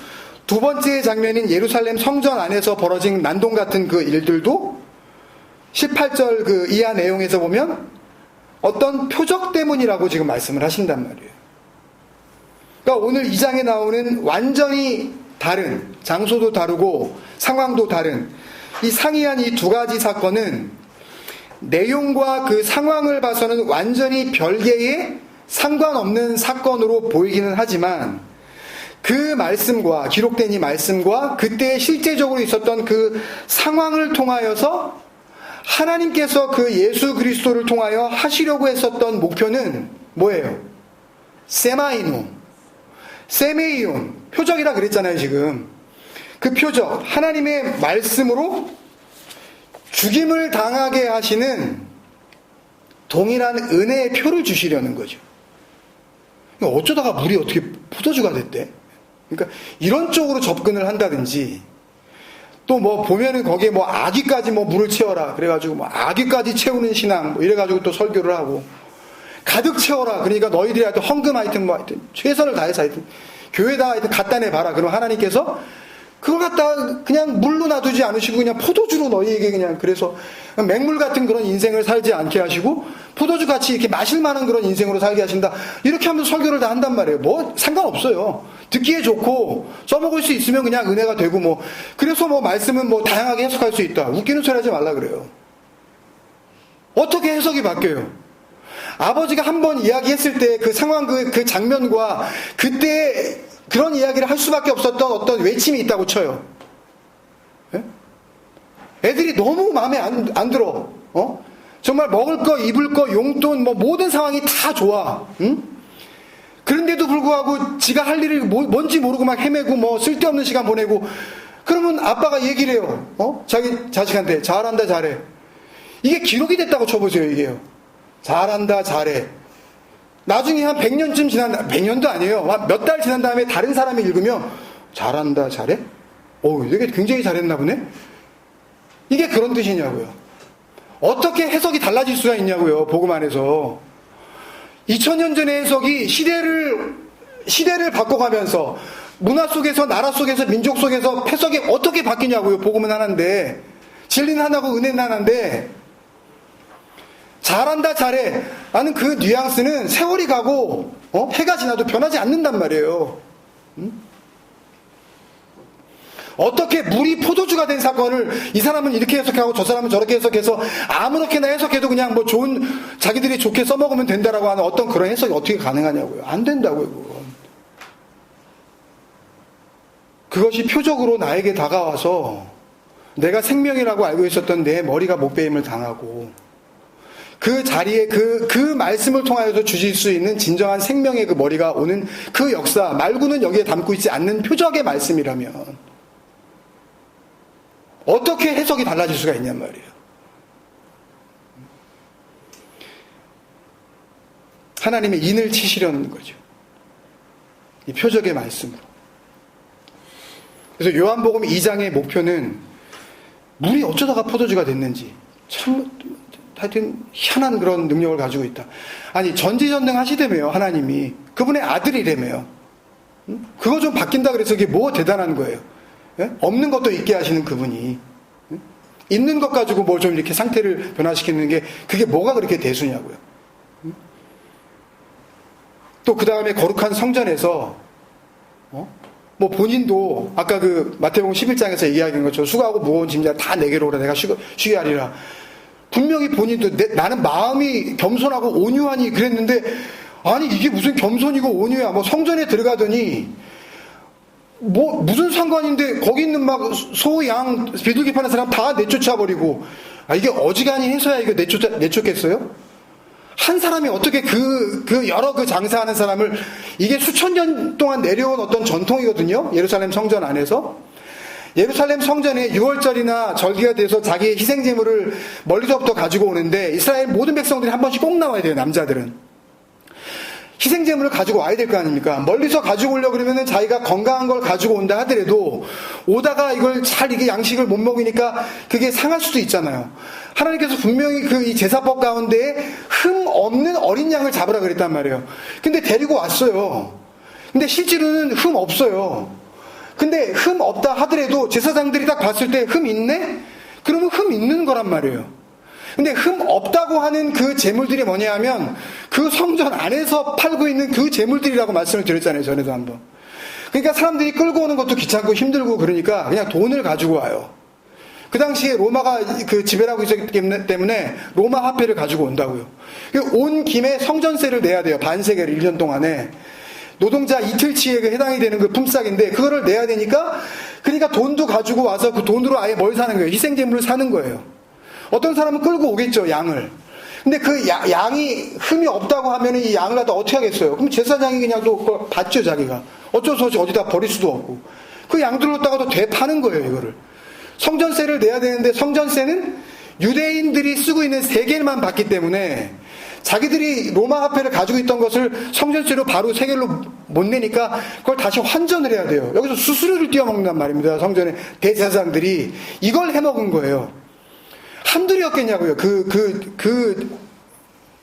두 번째 장면인 예루살렘 성전 안에서 벌어진 난동 같은 그 일들도 18절 그 이하 내용에서 보면 어떤 표적 때문이라고 지금 말씀을 하신단 말이에요. 그러니까 오늘 2장에 나오는 완전히 다른, 장소도 다르고 상황도 다른 이 상이한 이 두 가지 사건은 내용과 그 상황을 봐서는 완전히 별개의 상관없는 사건으로 보이기는 하지만 그 말씀과 기록된 이 말씀과 그때 실제적으로 있었던 그 상황을 통하여서 하나님께서 그 예수 그리스도를 통하여 하시려고 했었던 목표는 뭐예요? 세메이온, 표적이라 그랬잖아요 지금. 그 표적, 하나님의 말씀으로 죽임을 당하게 하시는 동일한 은혜의 표를 주시려는 거죠. 어쩌다가 물이 어떻게 포도주가 됐대? 그러니까 이런 쪽으로 접근을 한다든지, 또 뭐 보면은 거기에 뭐 아기까지 뭐 물을 채워라 그래가지고 뭐 아기까지 채우는 신앙 뭐 이래가지고 또 설교를 하고, 가득 채워라 그러니까 너희들이 하여튼 헌금 하여튼 뭐 하여튼 최선을 다해서 하여튼 교회다 하여튼 갖다 내봐라. 그럼 하나님께서 그걸 갖다 그냥 물로 놔두지 않으시고 그냥 포도주로 너희에게 그냥, 그래서 맹물 같은 그런 인생을 살지 않게 하시고 포도주 같이 이렇게 마실 만한 그런 인생으로 살게 하신다. 이렇게 하면서 설교를 다 한단 말이에요. 뭐 상관없어요. 듣기에 좋고 써먹을 수 있으면 그냥 은혜가 되고 뭐, 그래서 뭐 말씀은 뭐 다양하게 해석할 수 있다. 웃기는 소리 하지 말라 그래요. 어떻게 해석이 바뀌어요? 아버지가 한번 이야기했을 때 그 상황 그 장면과 그때 그런 이야기를 할 수밖에 없었던 어떤 외침이 있다고 쳐요. 예? 애들이 너무 마음에 안 들어. 정말 먹을 거, 입을 거, 용돈, 뭐 모든 상황이 다 좋아. 응? 그런데도 불구하고 지가 할 일이 뭔지 모르고 막 헤매고 뭐 쓸데없는 시간 보내고, 그러면 아빠가 얘기를 해요. 자기 자식한테 잘한다 잘해. 이게 기록이 됐다고 쳐보세요. 이게요. 잘한다 잘해. 나중에 한 100년쯤 지난, 100년도 아니에요. 몇 달 지난 다음에 다른 사람이 읽으면 잘한다 잘해? 이게 굉장히 잘했나 보네? 이게 그런 뜻이냐고요. 어떻게 해석이 달라질 수가 있냐고요. 복음 안에서 2000년 전의 해석이 시대를 바꿔가면서 문화 속에서, 나라 속에서, 민족 속에서 해석이 어떻게 바뀌냐고요. 복음은 하나인데, 진리는 하나고 은혜는 하나인데, 잘한다 잘해 라는 그 뉘앙스는 세월이 가고 해가 지나도 변하지 않는단 말이에요. 어떻게 물이 포도주가 된 사건을 이 사람은 이렇게 해석하고 저 사람은 저렇게 해석해서 아무렇게나 해석해도 그냥 뭐 좋은, 자기들이 좋게 써먹으면 된다라고 하는 어떤 그런 해석이 어떻게 가능하냐고요. 안 된다고요. 그건. 그것이 표적으로 나에게 다가와서 내가 생명이라고 알고 있었던 내 머리가 목베임을 당하고, 그 자리에 그 말씀을 통하여서 주실 수 있는 진정한 생명의 그 머리가 오는 그 역사 말고는 여기에 담고 있지 않는 표적의 말씀이라면 어떻게 해석이 달라질 수가 있냔 말이에요. 하나님의 인을 치시려는 거죠. 이 표적의 말씀으로. 그래서 요한복음 2장의 목표는 물이 어쩌다가 포도주가 됐는지, 참 하여튼 희한한 그런 능력을 가지고 있다. 아니, 전지전능 하시다며요. 하나님이 그분의 아들이라며요. 그거 좀 바뀐다 그래서 이게 뭐 대단한 거예요. 예? 없는 것도 있게 하시는 그분이 있는 것 가지고 뭘 좀 이렇게 상태를 변화시키는 게 그게 뭐가 그렇게 대수냐고요. 또 그 다음에 거룩한 성전에서 뭐 본인도 아까 그 마태복음 11장에서 얘기하는 것처럼 수고하고 무거운 짐자 다 내게로 오라 내가 쉬게 하리라. 분명히 본인도 나는 마음이 겸손하고 온유하니 그랬는데, 아니 이게 무슨 겸손이고 온유야. 뭐 성전에 들어가더니 뭐 무슨 상관인데 거기 있는 막 소, 양, 비둘기 파는 사람 다 내쫓아버리고, 이게 어지간히 해서야 이거 내쫓겠어요? 한 사람이 어떻게 여러 장사하는 사람을, 이게 수천 년 동안 내려온 어떤 전통이거든요. 예루살렘 성전 안에서. 예루살렘 성전에 6월절이나 절기가 돼서 자기의 희생제물을 멀리서부터 가지고 오는데, 이스라엘 모든 백성들이 한 번씩 꼭 나와야 돼요, 남자들은. 희생제물을 가지고 와야 될 거 아닙니까? 멀리서 가지고 오려고 그러면은 자기가 건강한 걸 가지고 온다 하더라도, 오다가 이걸 이게 양식을 못 먹으니까 그게 상할 수도 있잖아요. 하나님께서 분명히 이 제사법 가운데에 흠 없는 어린 양을 잡으라 그랬단 말이에요. 근데 데리고 왔어요. 근데 실제로는 흠 없어요. 근데 흠 없다 하더라도 제사장들이 딱 봤을 때 흠 있네? 그러면 흠 있는 거란 말이에요. 근데 흠 없다고 하는 그 제물들이 뭐냐 하면 그 성전 안에서 팔고 있는 그 제물들이라고 말씀을 드렸잖아요, 전에도 한번. 그러니까 사람들이 끌고 오는 것도 귀찮고 힘들고 그러니까 그냥 돈을 가지고 와요. 그 당시에 로마가 지배를 하고 있었기 때문에 로마 화폐를 가지고 온다고요. 온 김에 성전세를 내야 돼요. 반세계를 1년 동안에. 노동자 이틀치에 해당이 되는 그 품삯인데 그거를 내야 되니까, 그러니까 돈도 가지고 와서 그 돈으로 아예 뭘 사는 거예요? 희생제물을 사는 거예요. 어떤 사람은 끌고 오겠죠, 양을. 근데 그 양이 흠이 없다고 하면 이 양을 갖다 어떻게 하겠어요? 그럼 제사장이 그냥 또 그걸 받죠, 자기가. 어쩔 수 없이 어디다 버릴 수도 없고. 그 양들을 갖다가 또 되파는 거예요, 이거를. 성전세를 내야 되는데 성전세는 유대인들이 쓰고 있는 세겔만 받기 때문에 자기들이 로마 화폐를 가지고 있던 것을 성전세로 바로 세겔로 못 내니까 그걸 다시 환전을 해야 돼요. 여기서 수수료를 띄어먹는단 말입니다. 성전의 대제사장들이 이걸 해먹은 거예요. 한둘이었겠냐고요.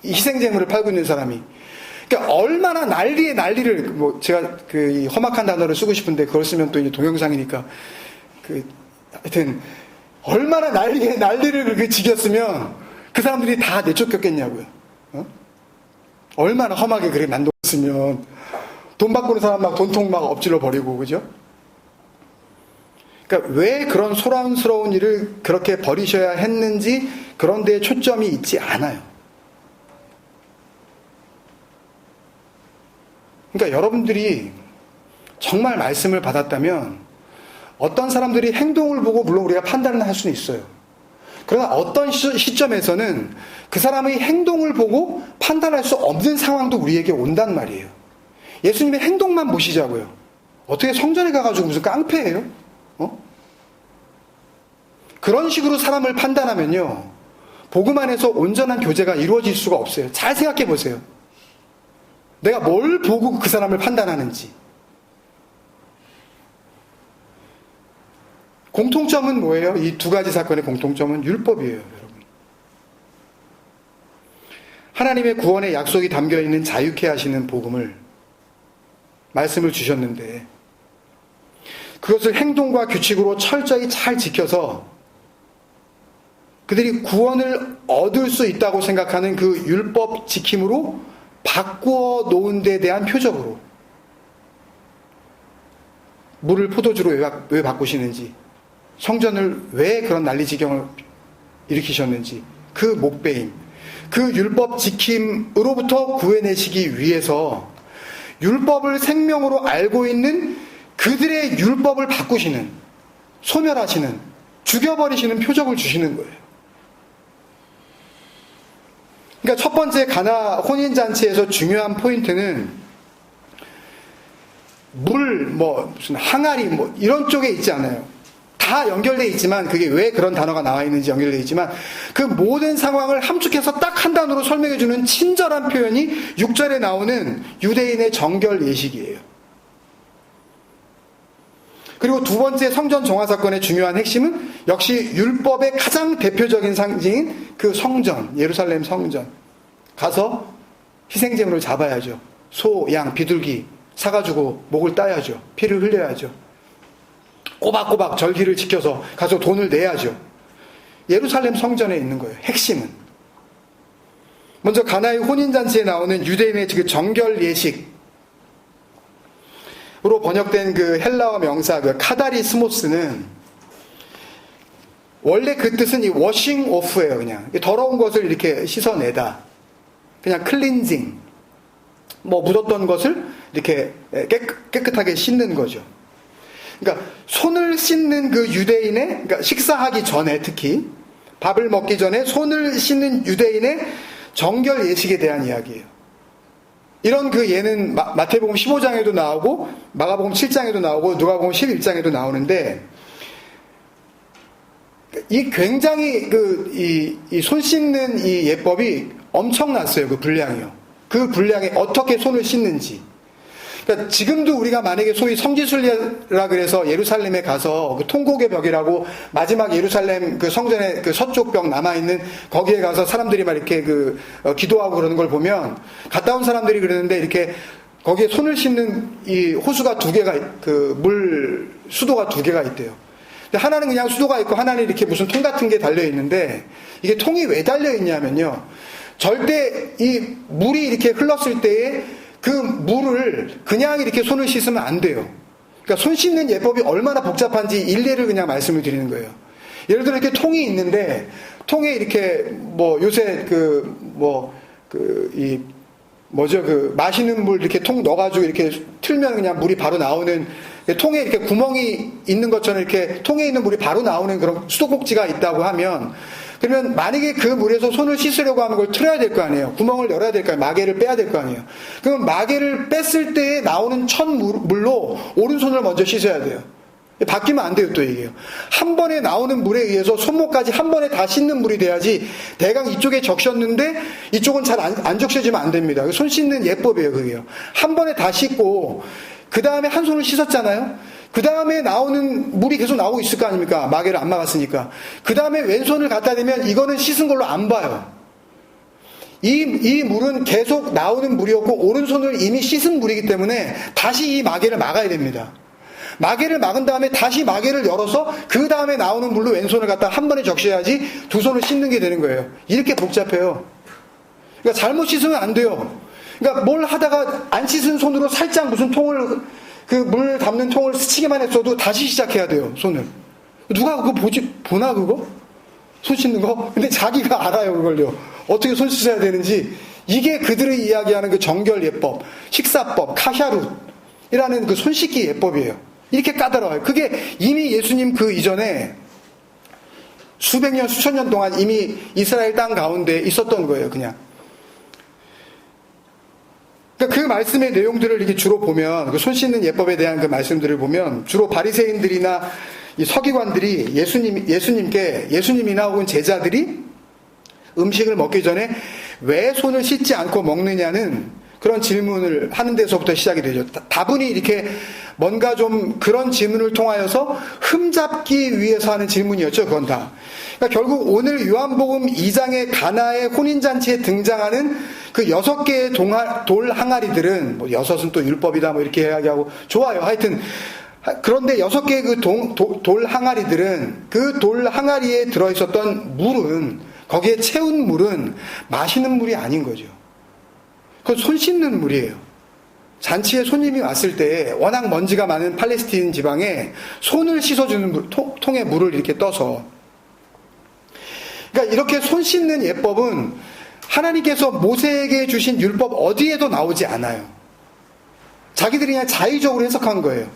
희생제물을 팔고 있는 사람이. 그러니까 얼마나 난리를, 제가 이 험악한 단어를 쓰고 싶은데 그걸 쓰면 또 이제 동영상이니까, 하여튼, 얼마나 난리를 그렇게 지겼으면 그 사람들이 다 내쫓겼겠냐고요. 얼마나 험하게 그렇게 만들었으면 돈 바꾸는 사람 막 돈통 막 엎질러 버리고, 그죠? 그러니까 왜 그런 소란스러운 일을 그렇게 벌이셔야 했는지 그런 데에 초점이 있지 않아요. 그러니까 여러분들이 정말 말씀을 받았다면 어떤 사람들이 행동을 보고 물론 우리가 판단을 할 수는 있어요. 그러나 어떤 시점에서는 그 사람의 행동을 보고 판단할 수 없는 상황도 우리에게 온단 말이에요. 예수님의 행동만 보시자고요. 어떻게 성전에 가가지고 무슨 깡패예요? 그런 식으로 사람을 판단하면요, 복음 안에서 온전한 교제가 이루어질 수가 없어요. 잘 생각해 보세요. 내가 뭘 보고 그 사람을 판단하는지. 공통점은 뭐예요? 이 두 가지 사건의 공통점은 율법이에요, 여러분. 하나님의 구원의 약속이 담겨있는 자유케 하시는 복음을, 말씀을 주셨는데 그것을 행동과 규칙으로 철저히 잘 지켜서 그들이 구원을 얻을 수 있다고 생각하는 그 율법 지킴으로 바꾸어 놓은 데 대한 표적으로, 물을 포도주로 왜 바꾸시는지, 성전을 왜 그런 난리지경을 일으키셨는지, 그 목배임, 그 율법 지킴으로부터 구해내시기 위해서 율법을 생명으로 알고 있는 그들의 율법을 바꾸시는, 소멸하시는, 죽여버리시는 표적을 주시는 거예요. 그러니까 첫 번째 가나 혼인잔치에서 중요한 포인트는 무슨 항아리 이런 쪽에 있지 않아요. 다 연결되어 있지만, 그게 왜 그런 단어가 나와 있는지 연결되어 있지만, 그 모든 상황을 함축해서 딱 한 단어로 설명해주는 친절한 표현이 6절에 나오는 유대인의 정결 예식이에요. 그리고 두 번째 성전 정화 사건의 중요한 핵심은 역시 율법의 가장 대표적인 상징인 그 성전, 예루살렘 성전. 가서 희생제물을 잡아야죠. 소, 양, 비둘기 사가지고 목을 따야죠. 피를 흘려야죠. 꼬박꼬박 절기를 지켜서 가서 돈을 내야죠. 예루살렘 성전에 있는 거예요. 핵심은. 먼저 가나의 혼인잔치에 나오는 유대인의 그 정결 예식으로 번역된 그 헬라어 명사 그 카다리스모스는 원래 그 뜻은 이 워싱 오프예요. 그냥 더러운 것을 이렇게 씻어내다. 그냥 클린징. 뭐 묻었던 것을 이렇게 깨끗하게 씻는 거죠. 그러니까 손을 씻는 그 유대인의, 그러니까 식사하기 전에 특히 밥을 먹기 전에 손을 씻는 유대인의 정결 예식에 대한 이야기예요. 이런 그 예는 마태복음 15장에도 나오고 마가복음 7장에도 나오고 누가복음 11장에도 나오는데, 이 굉장히 이 손 씻는 이 예법이 엄청났어요. 그 분량이요. 그 분량에 어떻게 손을 씻는지. 그러니까 지금도 우리가 만약에 소위 성지순례라 그래서 예루살렘에 가서 그 통곡의 벽이라고 마지막 예루살렘 그 성전의 그 서쪽 벽 남아있는 거기에 가서 사람들이 막 이렇게 기도하고 그러는 걸 보면, 갔다 온 사람들이 그러는데 이렇게 거기에 손을 씻는 이 호수가 두 개가, 물 수도가 두 개가 있대요. 근데 하나는 그냥 수도가 있고 하나는 이렇게 무슨 통 같은 게 달려 있는데, 이게 통이 왜 달려 있냐면요, 절대 이 물이 이렇게 흘렀을 때에 그 물을 그냥 이렇게 손을 씻으면 안 돼요. 그러니까 손 씻는 예법이 얼마나 복잡한지 일례를 그냥 말씀을 드리는 거예요. 예를 들어 이렇게 통이 있는데, 통에 이렇게 뭐 요새 마시는 물 이렇게 통 넣어가지고 이렇게 틀면 그냥 물이 바로 나오는, 통에 이렇게 구멍이 있는 것처럼 이렇게 통에 있는 물이 바로 나오는 그런 수도꼭지가 있다고 하면, 그러면 만약에 그 물에서 손을 씻으려고 하는 걸 틀어야 될 거 아니에요. 구멍을 열어야 될 거 아니에요. 마개를 빼야 될 거 아니에요. 그러면 마개를 뺐을 때 나오는 첫 물로 오른손을 먼저 씻어야 돼요. 바뀌면 안 돼요, 또 이게요. 한 번에 나오는 물에 의해서 손목까지 한 번에 다 씻는 물이 돼야지, 대강 이쪽에 적셨는데 이쪽은 잘 안 적셔지면 안 됩니다. 손 씻는 예법이에요, 그게요. 한 번에 다 씻고, 그 다음에 한 손을 씻었잖아요? 그 다음에 나오는 물이 계속 나오고 있을 거 아닙니까? 마개를 안 막았으니까. 그 다음에 왼손을 갖다 대면 이거는 씻은 걸로 안 봐요. 이 물은 계속 나오는 물이었고, 오른손을 이미 씻은 물이기 때문에 다시 이 마개를 막아야 됩니다. 마개를 막은 다음에 다시 마개를 열어서 그 다음에 나오는 물로 왼손을 갖다 한 번에 적셔야지 두 손을 씻는 게 되는 거예요. 이렇게 복잡해요. 그러니까 잘못 씻으면 안 돼요. 그러니까 뭘 하다가 안 씻은 손으로 살짝 무슨 통을, 그 물 담는 통을 스치기만 했어도 다시 시작해야 돼요, 손을. 누가 그거 보나, 그거? 손 씻는 거? 근데 자기가 알아요, 그걸요. 어떻게 손 씻어야 되는지. 이게 그들이 이야기하는 그 정결 예법, 식사법, 카샤룻이라는 그 손 씻기 예법이에요. 이렇게 까다로워요. 그게 이미 예수님 그 이전에 수백 년, 수천 년 동안 이미 이스라엘 땅 가운데 있었던 거예요, 그냥. 그러니까 그 말씀의 내용들을 이렇게 주로 보면, 그 손 씻는 예법에 대한 그 말씀들을 보면, 주로 바리새인들이나 이 서기관들이 예수님이나 혹은 제자들이 음식을 먹기 전에 왜 손을 씻지 않고 먹느냐는 그런 질문을 하는 데서부터 시작이 되죠. 다분히 이렇게 뭔가 좀 그런 질문을 통하여서 흠잡기 위해서 하는 질문이었죠, 그건 다. 그러니까 결국 오늘 요한복음 2장의 가나의 혼인잔치에 등장하는 그 6개의 돌 항아리들은, 뭐 6은 또 율법이다 뭐 이렇게 이야기하고 좋아요. 하여튼 그런데 6개의 그 돌 항아리들은, 그 돌 항아리에 들어있었던 물은, 거기에 채운 물은 마시는 물이 아닌 거죠. 그건 손 씻는 물이에요. 잔치에 손님이 왔을 때 워낙 먼지가 많은 팔레스틴 지방에 손을 씻어주는 통에 물을 이렇게 떠서. 그러니까 이렇게 손 씻는 예법은 하나님께서 모세에게 주신 율법 어디에도 나오지 않아요. 자기들이 그냥 자의적으로 해석한 거예요.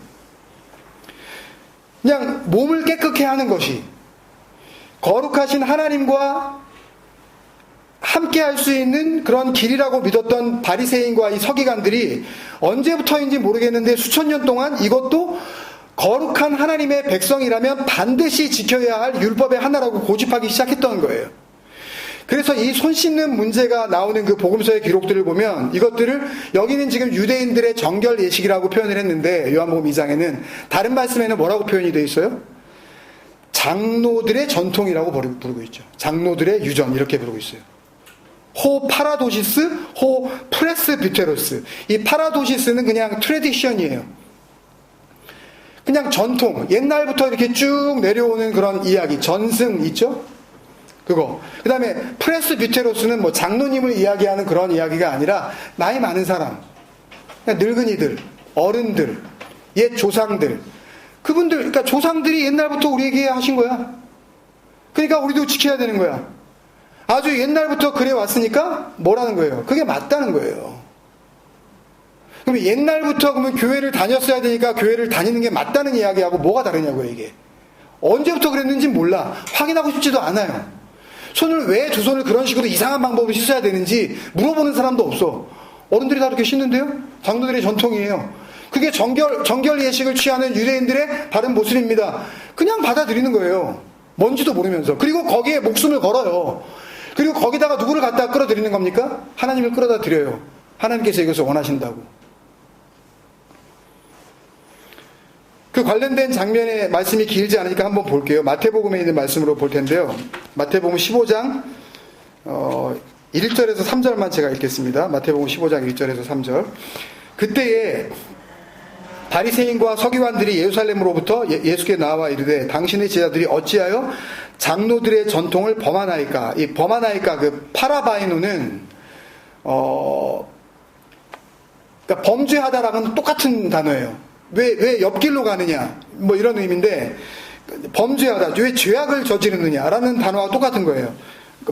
그냥 몸을 깨끗게 하는 것이 거룩하신 하나님과 함께 할 수 있는 그런 길이라고 믿었던 바리새인과 이 서기관들이 언제부터인지 모르겠는데 수천 년 동안 이것도 거룩한 하나님의 백성이라면 반드시 지켜야 할 율법의 하나라고 고집하기 시작했던 거예요. 그래서 이 손 씻는 문제가 나오는 그 복음서의 기록들을 보면, 이것들을 여기는 지금 유대인들의 정결 예식이라고 표현을 했는데, 요한복음 2장에는 다른 말씀에는 뭐라고 표현이 되어 있어요? 장로들의 전통이라고 부르고 있죠. 장로들의 유전, 이렇게 부르고 있어요. 호 파라도시스, 호 프레스비테로스. 이 파라도시스는 그냥 트레디션이에요. 그냥 전통, 옛날부터 이렇게 쭉 내려오는 그런 이야기, 전승 있죠? 그거. 그 다음에 프레스비테로스는 뭐 장로님을 이야기하는 그런 이야기가 아니라 나이 많은 사람, 늙은이들, 어른들, 옛 조상들, 그분들, 그러니까 조상들이 옛날부터 우리에게 하신 거야. 그러니까 우리도 지켜야 되는 거야. 아주 옛날부터 그래 왔으니까 뭐라는 거예요? 그게 맞다는 거예요. 그럼 옛날부터 그러면 교회를 다녔어야 되니까 교회를 다니는 게 맞다는 이야기하고 뭐가 다르냐고요, 이게. 언제부터 그랬는지 몰라. 확인하고 싶지도 않아요. 손을 왜 두 손을 그런 식으로 이상한 방법으로 씻어야 되는지 물어보는 사람도 없어. 어른들이 다 그렇게 씻는데요? 장로들의 전통이에요. 그게 정결 예식을 취하는 유대인들의 바른 모습입니다. 그냥 받아들이는 거예요. 뭔지도 모르면서. 그리고 거기에 목숨을 걸어요. 그리고 거기다가 누구를 갖다 끌어들이는 겁니까? 하나님을 끌어다 드려요. 하나님께서 이것을 원하신다고. 그 관련된 장면의 말씀이 길지 않으니까 한번 볼게요. 마태복음에 있는 말씀으로 볼 텐데요. 마태복음 15장 1절에서 3절만 제가 읽겠습니다. 마태복음 15장 1절에서 3절. 그때에 바리새인과 서기관들이 예루살렘으로부터 예수께 나와 이르되 당신의 제자들이 어찌하여 장로들의 전통을 범하나이까. 이 범하나이까 그 파라바이노는 그러니까 범죄하다랑은 똑같은 단어예요. 왜 옆길로 가느냐 뭐 이런 의미인데, 범죄하다, 왜 죄악을 저지르느냐라는 단어와 똑같은 거예요.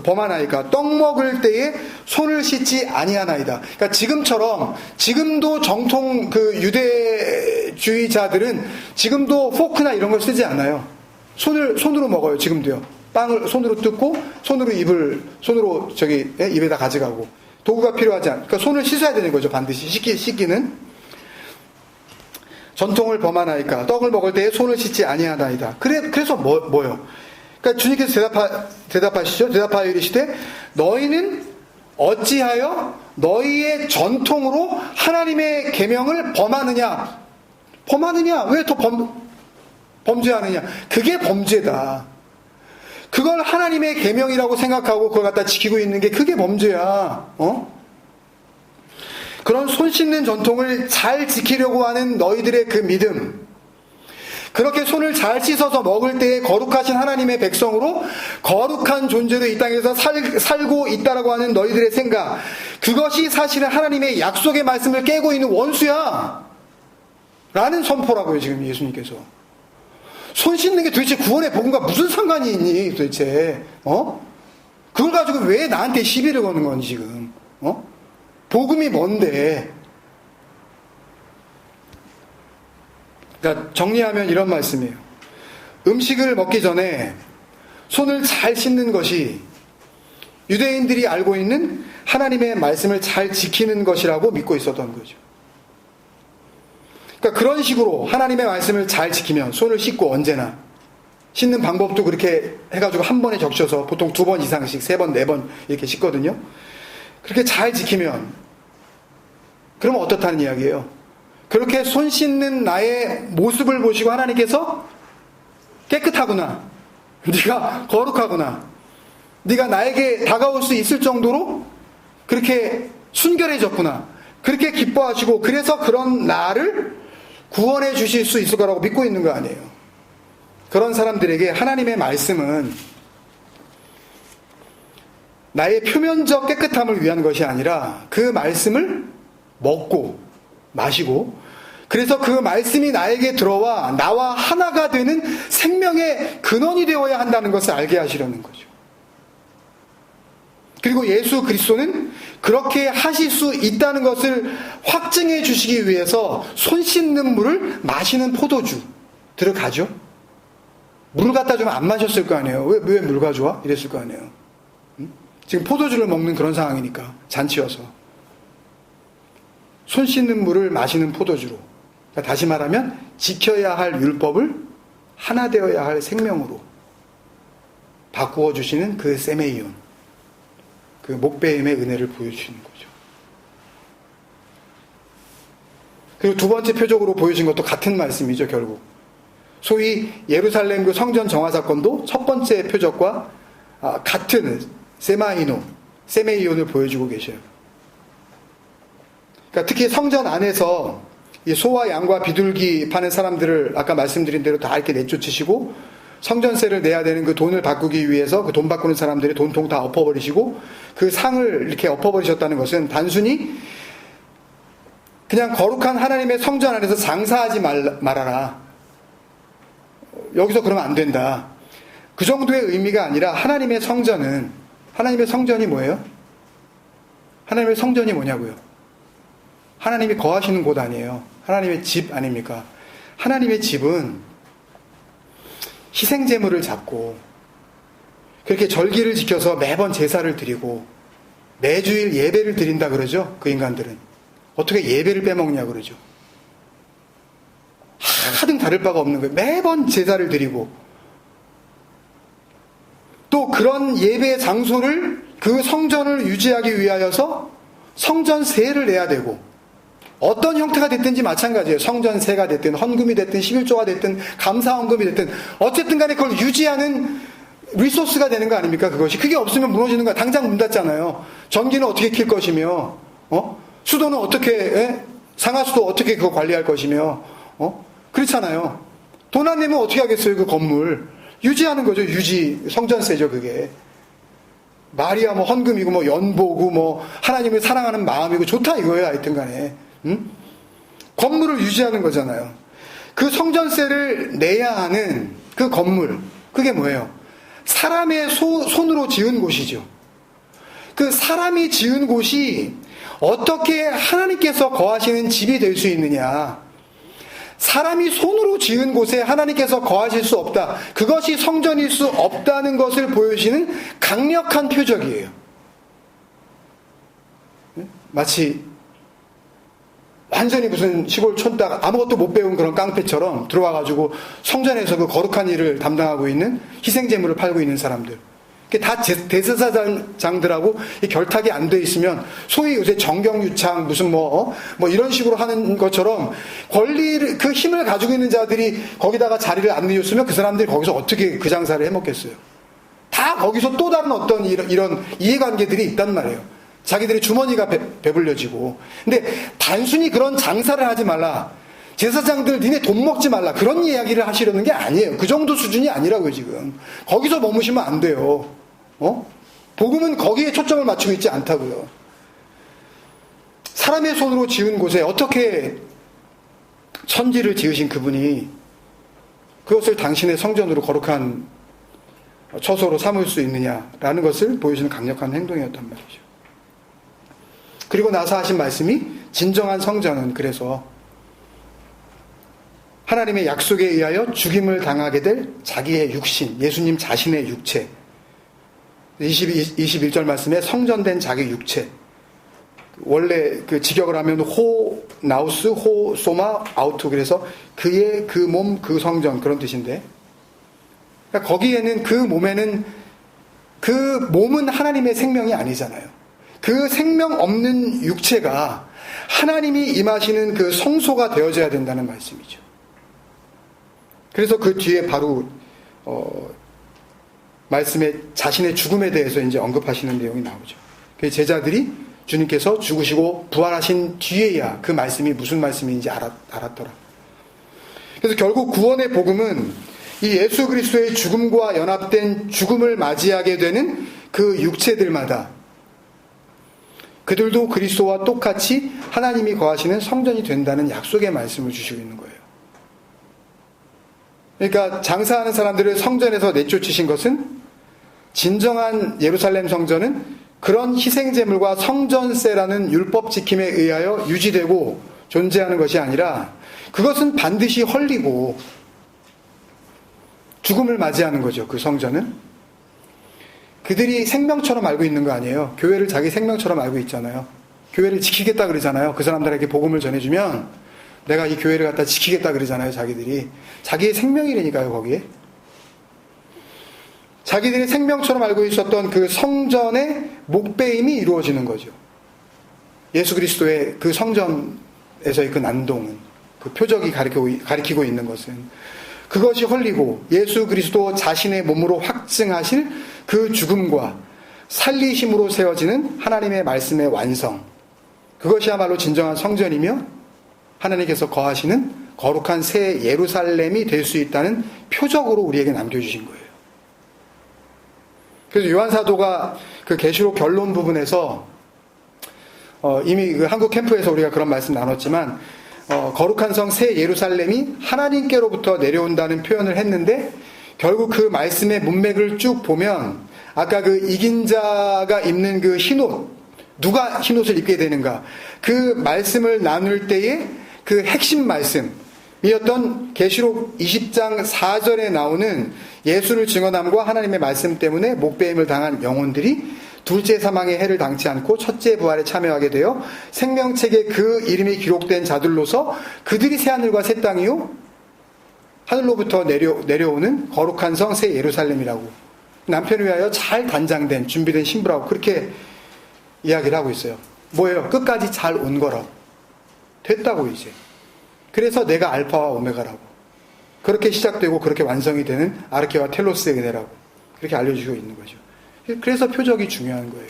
범하나이까 떡 먹을 때에 손을 씻지 아니하나이다. 그러니까 지금도 정통 그 유대주의자들은 지금도 포크나 이런 걸 쓰지 않아요. 손으로 먹어요. 지금도요. 빵을 손으로 뜯고 손으로 입에다 가져가고, 도구가 필요하지 않아. 그러니까 손을 씻어야 되는 거죠. 반드시 씻기는. 전통을 범하나이까 떡을 먹을 때에 손을 씻지 아니하나이다. 그래서 뭐요? 그러니까 주님께서 대답하시죠. 대답하여 이르시되 너희는 어찌하여 너희의 전통으로 하나님의 계명을 범하느냐? 왜 더 범죄하느냐? 그게 범죄다. 그걸 하나님의 계명이라고 생각하고 그걸 갖다 지키고 있는 게 그게 범죄야. 그런 손 씻는 전통을 잘 지키려고 하는 너희들의 그 믿음, 그렇게 손을 잘 씻어서 먹을 때에 거룩하신 하나님의 백성으로 거룩한 존재로 이 땅에서 살고 있다라고 하는 너희들의 생각, 그것이 사실은 하나님의 약속의 말씀을 깨고 있는 원수야 라는 선포라고요. 지금 예수님께서. 손 씻는 게 도대체 구원의 복음과 무슨 상관이 있니 도대체? 그걸 가지고 왜 나한테 시비를 거는 건지 지금. 복음이 뭔데? 그러니까 정리하면 이런 말씀이에요. 음식을 먹기 전에 손을 잘 씻는 것이 유대인들이 알고 있는 하나님의 말씀을 잘 지키는 것이라고 믿고 있었던 거죠. 그러니까 그런 식으로 하나님의 말씀을 잘 지키면 손을 씻고, 언제나 씻는 방법도 그렇게 해가지고 한 번에 적셔서 보통 2번 이상씩 3번, 4번 이렇게 씻거든요. 그렇게 잘 지키면, 그러면 어떻다는 이야기예요? 그렇게 손 씻는 나의 모습을 보시고 하나님께서 깨끗하구나, 네가 거룩하구나, 네가 나에게 다가올 수 있을 정도로 그렇게 순결해졌구나, 그렇게 기뻐하시고, 그래서 그런 나를 구원해 주실 수 있을 거라고 믿고 있는 거 아니에요. 그런 사람들에게 하나님의 말씀은 나의 표면적 깨끗함을 위한 것이 아니라 그 말씀을 먹고 마시고, 그래서 그 말씀이 나에게 들어와 나와 하나가 되는 생명의 근원이 되어야 한다는 것을 알게 하시려는 거죠. 그리고 예수 그리스도는 그렇게 하실 수 있다는 것을 확증해 주시기 위해서 손 씻는 물을 마시는 포도주 들어가죠. 물을 갖다 주면 안 마셨을 거 아니에요. 왜 물 가져와? 이랬을 거 아니에요. 지금 포도주를 먹는 그런 상황이니까, 잔치여서. 손 씻는 물을 마시는 포도주로. 그러니까 다시 말하면 지켜야 할 율법을 하나 되어야 할 생명으로 바꾸어 주시는 그 세메이온, 그 목배임의 은혜를 보여주시는 거죠. 그리고 두 번째 표적으로 보여준 것도 같은 말씀이죠. 결국 소위 예루살렘 그 성전 정화 사건도 첫 번째 표적과 같은 세메이온을 보여주고 계셔요. 그러니까 특히 성전 안에서 이 소와 양과 비둘기 파는 사람들을 아까 말씀드린 대로 다 이렇게 내쫓으시고, 성전세를 내야 되는 그 돈을 바꾸기 위해서 그 돈 바꾸는 사람들이 돈통 다 엎어버리시고, 그 상을 이렇게 엎어버리셨다는 것은 단순히 그냥 거룩한 하나님의 성전 안에서 장사하지 말아라, 여기서 그러면 안 된다, 그 정도의 의미가 아니라 하나님의 성전이 뭐예요? 하나님의 성전이 뭐냐고요? 하나님이 거하시는 곳 아니에요. 하나님의 집 아닙니까? 하나님의 집은 희생제물을 잡고 그렇게 절기를 지켜서 매번 제사를 드리고 매주일 예배를 드린다 그러죠. 그 인간들은 어떻게 예배를 빼먹냐 그러죠. 하등 다를 바가 없는 거예요. 매번 제사를 드리고 또 그런 예배 장소를 그 성전을 유지하기 위하여서 성전세를 내야 되고 어떤 형태가 됐든지 마찬가지예요. 성전세가 됐든 헌금이 됐든 11조가 됐든 감사헌금이 됐든 어쨌든 간에 그걸 유지하는 리소스가 되는 거 아닙니까? 그것이. 그게 없으면 무너지는 거야. 당장 문 닫잖아요. 전기는 어떻게 킬 것이며 수도는 어떻게 상하수도 어떻게 그거 관리할 것이며 그렇잖아요. 돈 안 내면 어떻게 하겠어요? 그 건물 유지하는 거죠. 유지 성전세죠. 그게 말이야 뭐 헌금이고 뭐 연보고 뭐 하나님을 사랑하는 마음이고 좋다 이거예요. 하여튼 간에 건물을 유지하는 거잖아요. 그 성전세를 내야 하는 그 건물 그게 뭐예요? 사람의 손으로 지은 곳이죠. 그 사람이 지은 곳이 어떻게 하나님께서 거하시는 집이 될 수 있느냐. 사람이 손으로 지은 곳에 하나님께서 거하실 수 없다. 그것이 성전일 수 없다는 것을 보여주시는 강력한 표적이에요. 마치 완전히 무슨 시골 촌딱 아무것도 못 배운 그런 깡패처럼 들어와가지고 성전에서 그 거룩한 일을 담당하고 있는 희생제물을 팔고 있는 사람들. 다 대제사장들하고 결탁이 안 돼 있으면 소위 요새 정경유착 무슨 뭐 이런 식으로 하는 것처럼 권리를 그 힘을 가지고 있는 자들이 거기다가 자리를 안 내줬으면 그 사람들이 거기서 어떻게 그 장사를 해먹겠어요. 다 거기서 또 다른 어떤 이런 이해관계들이 있단 말이에요. 자기들의 주머니가 배불려지고. 근데 단순히 그런 장사를 하지 말라. 제사장들 니네 돈 먹지 말라. 그런 이야기를 하시려는 게 아니에요. 그 정도 수준이 아니라고요 지금. 거기서 머무시면 안 돼요. 복음은 거기에 초점을 맞추고 있지 않다고요. 사람의 손으로 지은 곳에 어떻게 천지를 지으신 그분이 그것을 당신의 성전으로 거룩한 처소로 삼을 수 있느냐라는 것을 보여주는 강력한 행동이었단 말이죠. 그리고 나서 하신 말씀이 진정한 성전은 그래서 하나님의 약속에 의하여 죽임을 당하게 될 자기의 육신, 예수님 자신의 육체. 21절 말씀에 성전된 자기 육체. 원래 그 직역을 하면 호 나우스 호 소마 아우트 그래서 그의 그 몸 그 성전 그런 뜻인데 그러니까 거기에는 그 몸에는 그 몸은 하나님의 생명이 아니잖아요. 그 생명 없는 육체가 하나님이 임하시는 그 성소가 되어져야 된다는 말씀이죠. 그래서 그 뒤에 바로 말씀에 자신의 죽음에 대해서 이제 언급하시는 내용이 나오죠. 그 제자들이 주님께서 죽으시고 부활하신 뒤에야 그 말씀이 무슨 말씀인지 알았더라. 그래서 결국 구원의 복음은 이 예수 그리스도의 죽음과 연합된 죽음을 맞이하게 되는 그 육체들마다 그들도 그리스도와 똑같이 하나님이 거하시는 성전이 된다는 약속의 말씀을 주시고 있는 거예요. 그러니까 장사하는 사람들을 성전에서 내쫓으신 것은 진정한 예루살렘 성전은 그런 희생제물과 성전세라는 율법 지킴에 의하여 유지되고 존재하는 것이 아니라 그것은 반드시 헐리고 죽음을 맞이하는 거죠. 그 성전은. 그들이 생명처럼 알고 있는 거 아니에요. 교회를 자기 생명처럼 알고 있잖아요. 교회를 지키겠다 그러잖아요. 그 사람들에게 복음을 전해주면 내가 이 교회를 갖다 지키겠다 그러잖아요. 자기들이. 자기의 생명이라니까요. 거기에. 자기들이 생명처럼 알고 있었던 그 성전의 목배임이 이루어지는 거죠. 예수 그리스도의 그 성전에서의 그 난동은 그 표적이 가리키고 있는 것은 그것이 헐리고 예수 그리스도 자신의 몸으로 확증하실 그 죽음과 살리심으로 세워지는 하나님의 말씀의 완성. 그것이야말로 진정한 성전이며 하나님께서 거하시는 거룩한 새 예루살렘이 될 수 있다는 표적으로 우리에게 남겨주신 거예요. 그래서 요한사도가 그 계시록 결론 부분에서 이미 그 한국 캠프에서 우리가 그런 말씀 나눴지만 거룩한 성 새 예루살렘이 하나님께로부터 내려온다는 표현을 했는데 결국 그 말씀의 문맥을 쭉 보면 아까 그 이긴 자가 입는 그 흰옷, 누가 흰옷을 입게 되는가, 그 말씀을 나눌 때에 그 핵심 말씀이었던 계시록 20장 4절에 나오는 예수를 증언함과 하나님의 말씀 때문에 목배임을 당한 영혼들이 둘째 사망의 해를 당치 않고 첫째 부활에 참여하게 되어 생명책에 그 이름이 기록된 자들로서 그들이 새하늘과 새 땅이요 하늘로부터 내려오는 거룩한 성 새 예루살렘이라고, 남편을 위하여 잘 단장된 준비된 신부라고 그렇게 이야기를 하고 있어요. 뭐예요? 끝까지 잘 온 거라고. 됐다고 이제. 그래서 내가 알파와 오메가라고. 그렇게 시작되고 그렇게 완성이 되는 아르케와 텔로스의 은혜라고 그렇게 알려주고 있는 거죠. 그래서 표적이 중요한 거예요.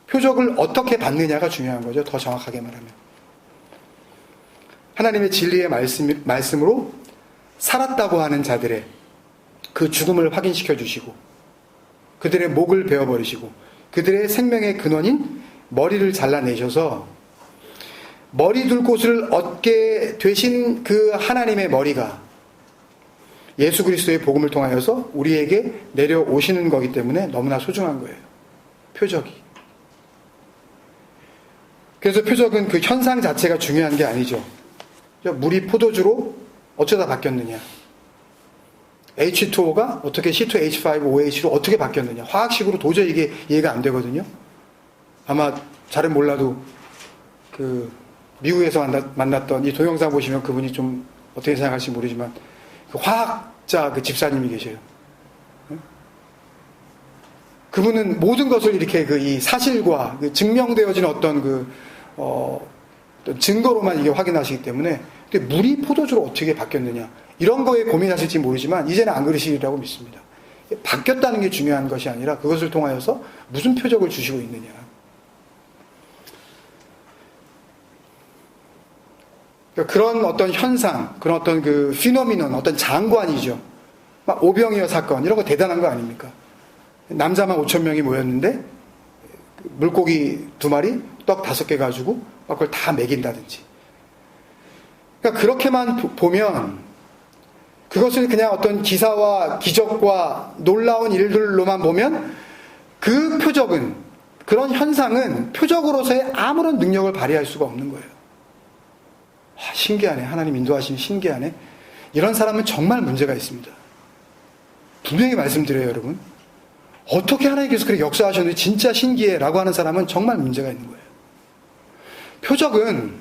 표적을 어떻게 받느냐가 중요한 거죠. 더 정확하게 말하면. 하나님의 진리의 말씀으로 살았다고 하는 자들의 그 죽음을 확인시켜 주시고 그들의 목을 베어버리시고 그들의 생명의 근원인 머리를 잘라내셔서 머리 둘 곳을 얻게 되신 그 하나님의 머리가 예수 그리스도의 복음을 통하여서 우리에게 내려오시는 거기 때문에 너무나 소중한 거예요. 표적이. 그래서 표적은 그 현상 자체가 중요한 게 아니죠. 물이 포도주로 어쩌다 바뀌었느냐, H2O가 어떻게 C2H5OH로 어떻게 바뀌었느냐, 화학식으로 도저히 이게 이해가 안 되거든요. 아마 잘은 몰라도 그 미국에서 만났던 이 동영상 보시면 그분이 좀 어떻게 생각할지 모르지만 그 화학자 그 집사님이 계셔요. 그분은 모든 것을 이렇게 그 이 사실과 그 증명되어진 어떤 증거로만 이게 확인하시기 때문에, 근데 물이 포도주로 어떻게 바뀌었느냐 이런 거에 고민하실지 모르지만 이제는 안 그러시리라고 믿습니다. 바뀌었다는 게 중요한 것이 아니라 그것을 통하여서 무슨 표적을 주시고 있느냐. 그러니까 그런 어떤 현상, 그런 어떤 그 피노미논, 어떤 장관이죠. 막 오병이어 사건 이런 거 대단한 거 아닙니까? 남자만 5,000명이 모였는데 물고기 2마리, 떡 5개 가지고 막 그걸 다 먹인다든지. 그러니까 그렇게만 보면 그것을 그냥 어떤 기사와 기적과 놀라운 일들로만 보면 그 표적은, 그런 현상은 표적으로서의 아무런 능력을 발휘할 수가 없는 거예요. 신기하네. 하나님 인도하시니 신기하네. 이런 사람은 정말 문제가 있습니다. 분명히 말씀드려요, 여러분. 어떻게 하나님께서 그렇게 역사하셨는지 진짜 신기해 라고 하는 사람은 정말 문제가 있는 거예요. 표적은,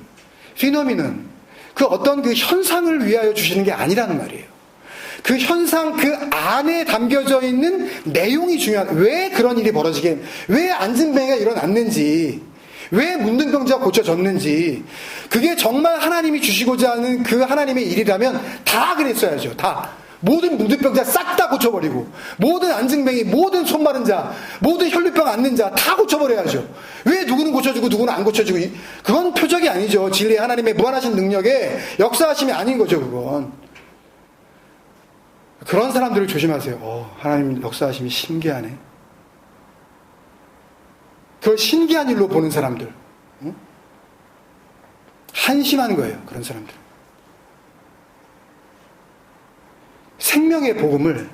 피노미는 그 어떤 그 현상을 위하여 주시는 게 아니라는 말이에요. 그 현상 그 안에 담겨져 있는 내용이 중요한, 왜 그런 일이 벌어지게, 왜 안진뱅이가 일어났는지, 왜 문둥병자가 고쳐졌는지, 그게 정말 하나님이 주시고자 하는 그 하나님의 일이라면 다 그랬어야죠. 다. 모든 문둥병자 싹 다 고쳐버리고, 모든 안진뱅이, 모든 손마른 자, 모든 혈류병 앓는 자 다 고쳐버려야죠. 왜 누구는 고쳐주고 누구는 안 고쳐주고, 그건 표적이 아니죠. 진리의 하나님의 무한하신 능력에 역사하심이 아닌 거죠, 그건. 그런 사람들을 조심하세요. 하나님 역사하심이 신기하네. 그걸 신기한 일로 보는 사람들, 한심한 거예요. 그런 사람들. 생명의 복음을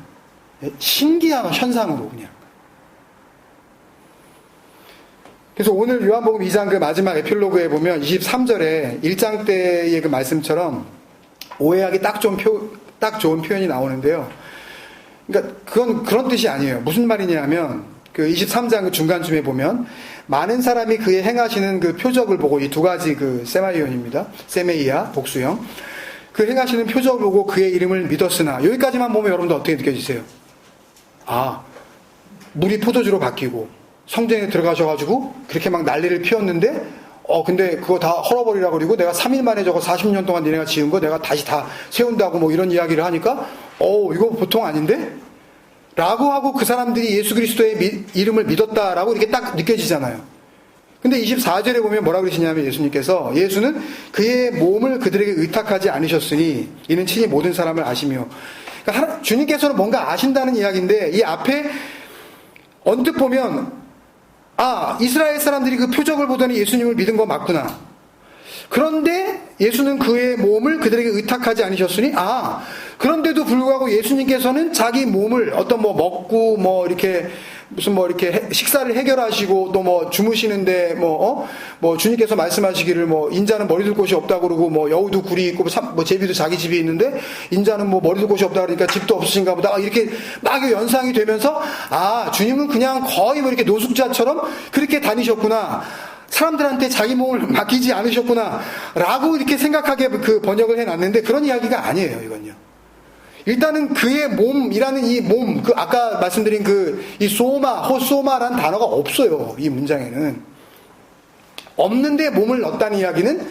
신기한 현상으로 그냥. 그래서 오늘 요한복음 2장 그 마지막 에필로그에 보면 23절에 1장 때의 그 말씀처럼 오해하기 딱 좋은 표현이 나오는데요. 그러니까 그건 그런 뜻이 아니에요. 무슨 말이냐면 그 23장 그 중간쯤에 보면 많은 사람이 그의 행하시는 그 표적을 보고, 이 두 가지 그 세마이온입니다. 세메이아 복수형. 그 행하시는 표적을 보고 그의 이름을 믿었으나, 여기까지만 보면 여러분들 어떻게 느껴지세요? 물이 포도주로 바뀌고 성전에 들어가셔가지고 그렇게 막 난리를 피웠는데 근데 그거 다 헐어버리라 그러고 내가 3일 만에 저거 40년 동안 니네가 지은 거 내가 다시 다 세운다고 뭐 이런 이야기를 하니까 이거 보통 아닌데? 라고 하고 그 사람들이 예수 그리스도의 이름을 믿었다라고 이렇게 딱 느껴지잖아요. 근데 24절에 보면 뭐라 그러시냐면, 예수님께서, 예수는 그의 몸을 그들에게 의탁하지 않으셨으니 이는 친히 모든 사람을 아시며, 그러니까 주님께서는 뭔가 아신다는 이야기인데, 이 앞에 언뜻 보면 이스라엘 사람들이 그 표적을 보더니 예수님을 믿은 거 맞구나. 그런데 예수는 그의 몸을 그들에게 의탁하지 않으셨으니, 그런데도 불구하고 예수님께서는 자기 몸을 어떤 먹고 이렇게 무슨 이렇게 식사를 해결하시고 또 주무시는데 주님께서 말씀하시기를 인자는 머리 둘 곳이 없다 그러고 여우도 굴이 있고 제비도 자기 집이 있는데 인자는 머리 둘 곳이 없다 그러니까 집도 없으신가 보다, 이렇게 막 연상이 되면서 주님은 그냥 거의 이렇게 노숙자처럼 그렇게 다니셨구나, 사람들한테 자기 몸을 맡기지 않으셨구나 라고 이렇게 생각하게 그 번역을 해놨는데, 그런 이야기가 아니에요. 이건요, 일단은 그의 몸이라는 이 몸, 아까 말씀드린 이 호소마라는 단어가 없어요. 이 문장에는. 없는데 몸을 넣었다는 이야기는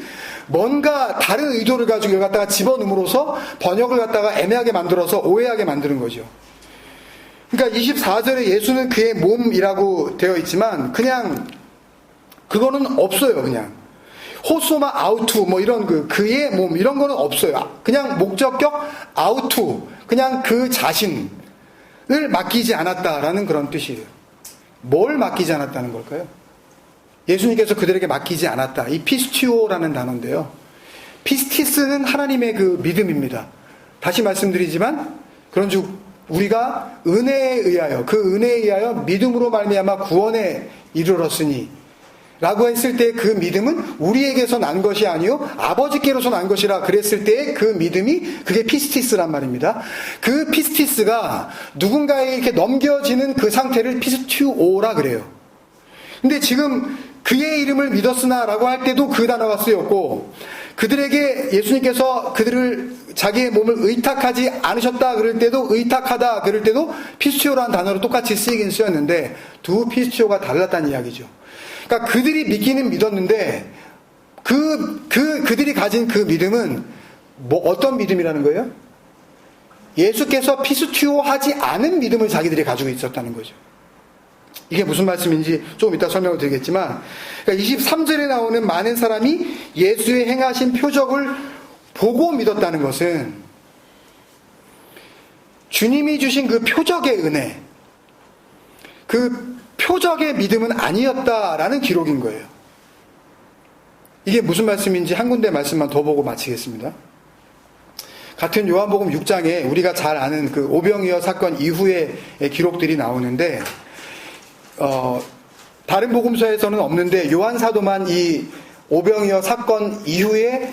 뭔가 다른 의도를 가지고 이걸 갖다가 집어넣음으로써 번역을 갖다가 애매하게 만들어서 오해하게 만드는 거죠. 그러니까 24절에 예수는 그의 몸이라고 되어 있지만 그냥 그거는 없어요. 그냥 호소마 아우투 이런 그의 몸 이런 거는 없어요. 그냥 목적격 아우투, 그냥 그 자신을 맡기지 않았다라는 그런 뜻이에요. 뭘 맡기지 않았다는 걸까요? 예수님께서 그들에게 맡기지 않았다. 이 피스티오라는 단어인데요. 피스티스는 하나님의 그 믿음입니다. 다시 말씀드리지만 그런즉 우리가 은혜에 의하여, 그 은혜에 의하여 믿음으로 말미암아 구원에 이르렀으니 라고 했을 때 그 믿음은 우리에게서 난 것이 아니요 아버지께로서 난 것이라 그랬을 때의 그 믿음이, 그게 피스티스란 말입니다. 그 피스티스가 누군가에게 이렇게 넘겨지는 그 상태를 피스티오라 그래요. 근데 지금 그의 이름을 믿었으나 라고 할 때도 그 단어가 쓰였고, 그들에게 예수님께서 그들을 자기의 몸을 의탁하지 않으셨다 그럴 때도, 의탁하다 그럴 때도 피스티오라는 단어로 똑같이 쓰이긴 쓰였는데 두 피스티오가 달랐다는 이야기죠. 그러니까 그들이 믿기는 믿었는데 그들이 가진 그 믿음은 어떤 믿음이라는 거예요? 예수께서 피스티오 하지 않은 믿음을 자기들이 가지고 있었다는 거죠. 이게 무슨 말씀인지 조금 이따 설명을 드리겠지만, 그러니까 23절에 나오는 많은 사람이 예수의 행하신 표적을 보고 믿었다는 것은 주님이 주신 그 표적의 은혜, 그 표적의 믿음은 아니었다라는 기록인 거예요. 이게 무슨 말씀인지 한 군데 말씀만 더 보고 마치겠습니다. 같은 요한복음 6장에 우리가 잘 아는 그 오병이어 사건 이후의 기록들이 나오는데, 다른 복음서에서는 없는데 요한 사도만 이 오병이어 사건 이후에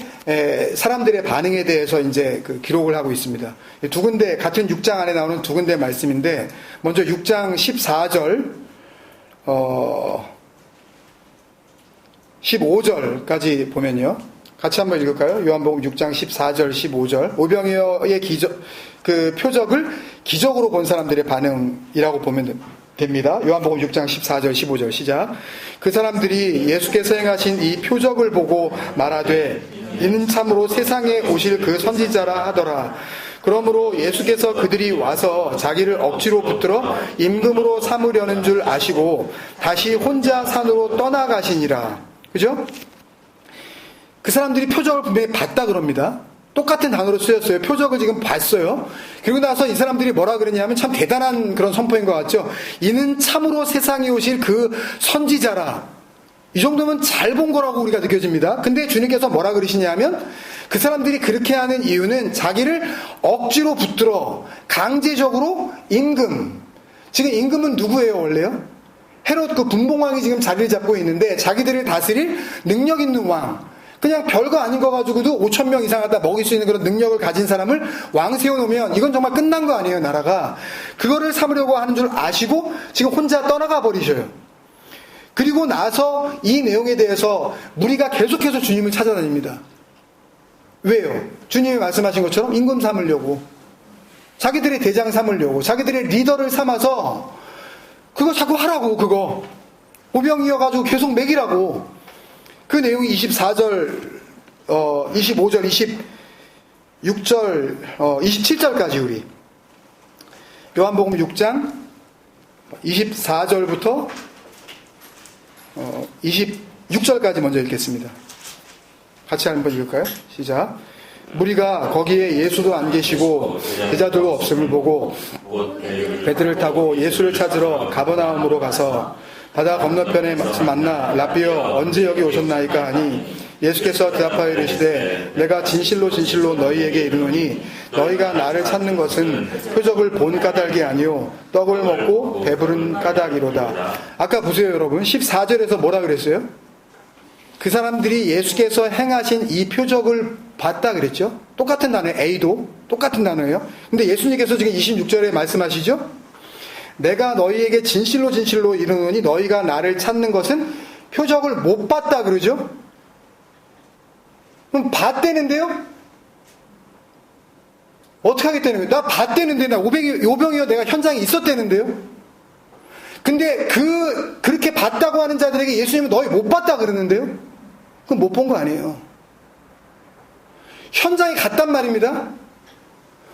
사람들의 반응에 대해서 이제 그 기록을 하고 있습니다. 두 군데, 같은 6장 안에 나오는 두 군데 말씀인데, 먼저 6장 14절 15절까지 보면요, 같이 한번 읽을까요? 요한복음 6장 14절 15절. 오병이어의 그 표적을 기적으로 본 사람들의 반응이라고 보면 됩니다. 요한복음 6장 14절 15절 시작. 그 사람들이 예수께서 행하신 이 표적을 보고 말하되 이는 참으로 세상에 오실 그 선지자라 하더라. 그러므로 예수께서 그들이 와서 자기를 억지로 붙들어 임금으로 삼으려는 줄 아시고 다시 혼자 산으로 떠나가시니라. 그죠? 그 사람들이 표적을 분명히 봤다 그럽니다. 똑같은 단어로 쓰였어요. 표적을 지금 봤어요. 그리고 나서 이 사람들이 뭐라 그랬냐면 참 대단한 그런 선포인 것 같죠. 이는 참으로 세상에 오실 그 선지자라. 이 정도면 잘 본 거라고 우리가 느껴집니다. 근데 주님께서 뭐라 그러시냐면, 그 사람들이 그렇게 하는 이유는 자기를 억지로 붙들어 강제적으로 임금, 지금 임금은 누구예요 원래요? 헤롯 그 분봉왕이 지금 자리를 잡고 있는데 자기들을 다스릴 능력 있는 왕, 그냥 별거 아닌 거 가지고도 5,000명 이상 갖다 먹일 수 있는 그런 능력을 가진 사람을 왕 세워놓으면 이건 정말 끝난 거 아니에요, 나라가. 그거를 삼으려고 하는 줄 아시고 지금 혼자 떠나가 버리셔요. 그리고 나서 이 내용에 대해서 무리가 계속해서 주님을 찾아다닙니다. 왜요? 주님이 말씀하신 것처럼 임금 삼으려고, 자기들의 대장 삼으려고, 자기들의 리더를 삼아서 그거 자꾸 하라고, 그거 오병이어가지고 계속 먹이라고. 그 내용이 24절 25절 26절 27절까지 우리 요한복음 6장 24절부터 26절까지 먼저 읽겠습니다. 같이 한번 읽을까요? 시작. 무리가 거기에 예수도 안 계시고 제자들도 없음을 보고 배들을 타고 예수를 찾으러 가버나움으로 가서 바다 건너편에 만나 라비어 언제 여기 오셨나이까 하니 예수께서 대답하여 이르시되 내가 진실로 진실로 너희에게 이르노니 너희가 나를 찾는 것은 표적을 본 까닭이 아니요 떡을 먹고 배부른 까닭이로다. 아까 보세요 여러분, 14절에서 뭐라 그랬어요? 그 사람들이 예수께서 행하신 이 표적을 봤다 그랬죠. 똑같은 단어예요. A도 똑같은 단어예요. 근데 예수님께서 지금 26절에 말씀하시죠. 내가 너희에게 진실로 진실로 이르노니 너희가 나를 찾는 것은 표적을 못 봤다 그러죠. 그럼 봤대는데요? 어떻게 하겠다는 거예요? 나 봤대는데, 나 오병이어 내가 현장에 있었대는데요? 근데 그렇게 봤다고 하는 자들에게 예수님은 너희 못 봤다 그러는데요? 그건 못 본 거 아니에요. 현장에 갔단 말입니다.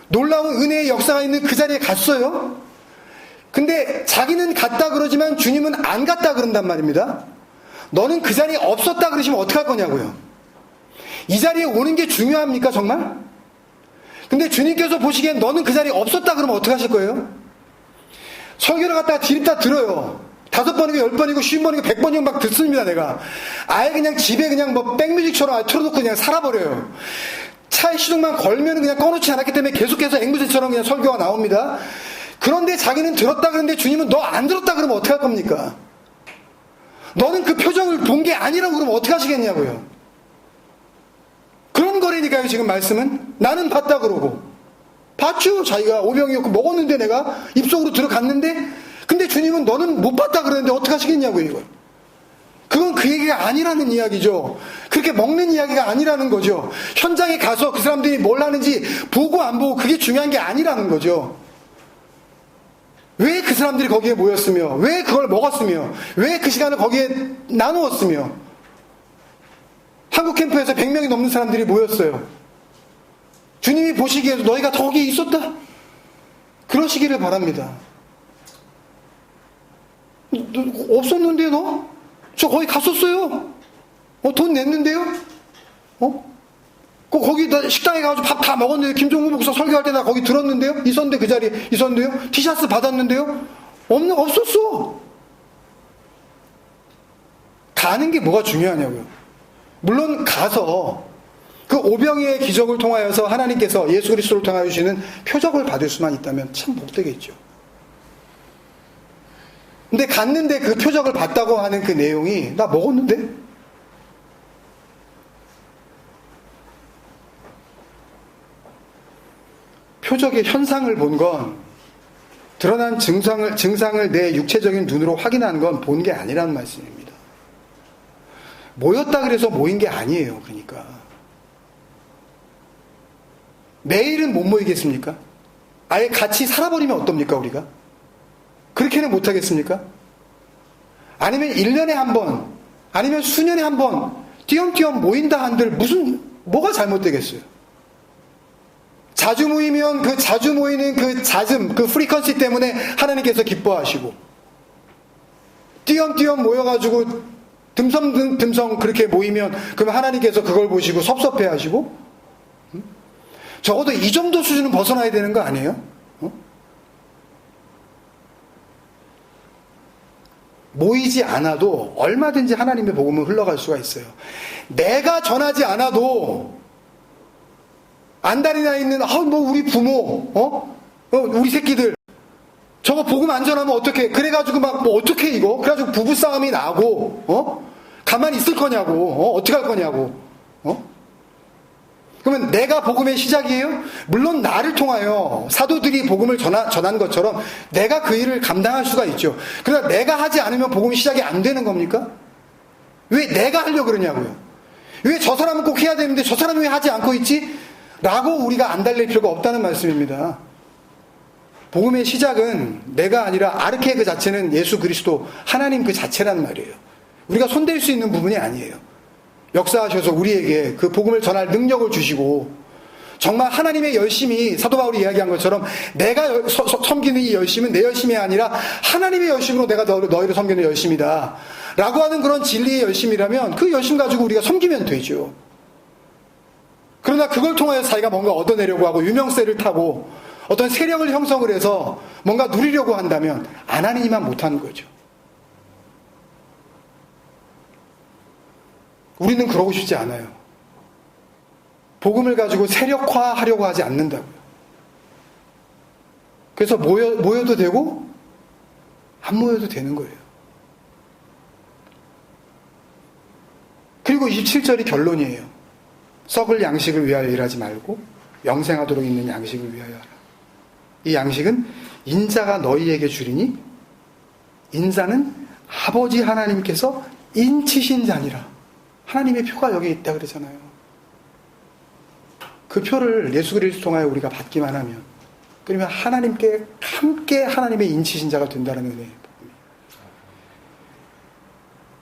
놀라운 은혜의 역사가 있는 그 자리에 갔어요. 근데 자기는 갔다 그러지만 주님은 안 갔다 그런단 말입니다. 너는 그 자리에 없었다 그러시면 어떡할 거냐고요. 이 자리에 오는 게 중요합니까 정말? 근데 주님께서 보시기엔 너는 그 자리에 없었다 그러면 어떡하실 거예요? 설교를 갖다가 디립다 들어요. 5번이고 10번이고 50번이고 100번이고 막 듣습니다 내가. 아예 그냥 집에 그냥 뭐 백뮤직처럼 틀어놓고 그냥 살아버려요. 차에 시동만 걸면 그냥 꺼놓지 않았기 때문에 계속해서 앵무새처럼 그냥 설교가 나옵니다. 그런데 자기는 들었다 그러는데 주님은 너 안 들었다 그러면 어떡할 겁니까? 너는 그 표정을 본 게 아니라고 그러면 어떡 하시겠냐고요. 그런 거라니까요 지금 말씀은. 나는 봤다 그러고. 봤죠. 자기가 오병이었고 먹었는데 내가 입속으로 들어갔는데, 근데 주님은 너는 못 봤다 그러는데 어떡 하시겠냐고요 이걸. 그건 그 얘기가 아니라는 이야기죠. 그렇게 먹는 이야기가 아니라는 거죠. 현장에 가서 그 사람들이 뭘 하는지 보고 안 보고 그게 중요한 게 아니라는 거죠. 왜 그 사람들이 거기에 모였으며, 왜 그걸 먹었으며, 왜 그 시간을 거기에 나누었으며. 한국 캠프에서 100명이 넘는 사람들이 모였어요. 주님이 보시기에도 너희가 거기에 있었다? 그러시기를 바랍니다. 없었는데 너? 저 거기 갔었어요. 돈 냈는데요? 거기 식당에 가서 밥 다 먹었는데 김종국 목사 설교할 때 나 거기 들었는데요? 있었는데 그 자리에 있었는데요? 티셔츠 받았는데요? 없었어. 가는 게 뭐가 중요하냐고요. 물론 가서 그 오병이의 기적을 통하여서 하나님께서 예수 그리스도를 통하여 주시는 표적을 받을 수만 있다면 참 복되겠죠. 근데 갔는데 그 표적을 봤다고 하는 그 내용이 나 먹었는데? 표적의 현상을 본 건, 드러난 증상을 내 육체적인 눈으로 확인한 건 본 게 아니라는 말씀입니다. 모였다 그래서 모인 게 아니에요. 그러니까 내일은 못 모이겠습니까? 아예 같이 살아버리면 어떻습니까 우리가? 그렇게는 못하겠습니까? 아니면 1년에 한 번, 아니면 수년에 한 번 띄엄띄엄 모인다 한들 뭐가 잘못되겠어요? 자주 모이면 그 자주 모이는 그 잦음, 그 프리퀀시 때문에 하나님께서 기뻐하시고, 띄엄띄엄 모여가지고 듬성듬성 그렇게 모이면 그러면 하나님께서 그걸 보시고 섭섭해 하시고, 적어도 이 정도 수준은 벗어나야 되는 거 아니에요? 모이지 않아도 얼마든지 하나님의 복음은 흘러갈 수가 있어요. 내가 전하지 않아도 안달이 나 있는 우리 부모, 우리 새끼들 저거 복음 안 전하면 어떡해? 그래가지고 막 어떡해 이거? 그래가지고 부부싸움이 나고 가만히 있을 거냐고, 어떻게 할 거냐고, 그러면 내가 복음의 시작이에요? 물론 나를 통하여 사도들이 복음을 전한 것처럼 내가 그 일을 감당할 수가 있죠. 그러나 내가 하지 않으면 복음이 시작이 안 되는 겁니까? 왜 내가 하려고 그러냐고요. 왜 저 사람은 꼭 해야 되는데 저 사람은 왜 하지 않고 있지? 라고 우리가 안달릴 필요가 없다는 말씀입니다. 복음의 시작은 내가 아니라 아르케 그 자체는 예수 그리스도 하나님 그 자체란 말이에요. 우리가 손댈 수 있는 부분이 아니에요. 역사하셔서 우리에게 그 복음을 전할 능력을 주시고, 정말 하나님의 열심이 사도 바울이 이야기한 것처럼 내가 섬기는 이 열심은 내 열심이 아니라 하나님의 열심으로 내가 너희를 섬기는 열심이다 라고 하는 그런 진리의 열심이라면 그 열심 가지고 우리가 섬기면 되죠. 그러나 그걸 통하여 자기가 뭔가 얻어내려고 하고 유명세를 타고 어떤 세력을 형성을 해서 뭔가 누리려고 한다면 안 하는 이만 못하는 거죠. 우리는 그러고 싶지 않아요. 복음을 가지고 세력화하려고 하지 않는다고요. 그래서 모여도 되고 안 모여도 되는 거예요. 그리고 27절이 결론이에요. 썩을 양식을 위하여 일하지 말고 영생하도록 있는 양식을 위하여 하라. 이 양식은 인자가 너희에게 주리니 인자는 아버지 하나님께서 인치신 자니라. 하나님의 표가 여기 있다 그러잖아요. 그 표를 예수 그리스도 통하여 우리가 받기만 하면, 그러면 하나님께 함께 하나님의 인치신 자가 된다는 은혜예요.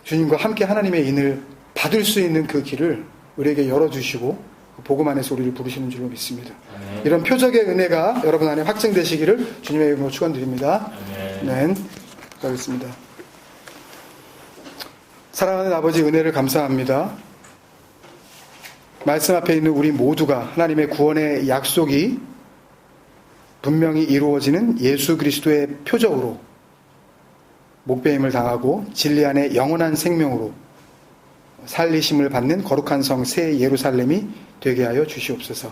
주님과 함께 하나님의 인을 받을 수 있는 그 길을 우리에게 열어주시고 복음 안에서 우리를 부르시는 줄로 믿습니다. 이런 표적의 은혜가 여러분 안에 확증되시기를 주님의 이름으로 축원드립니다. 네, 가겠습니다. 사랑하는 아버지, 은혜를 감사합니다. 말씀 앞에 있는 우리 모두가 하나님의 구원의 약속이 분명히 이루어지는 예수 그리스도의 표적으로 목배임을 당하고 진리 안에 영원한 생명으로 살리심을 받는 거룩한 성 새 예루살렘이 되게 하여 주시옵소서.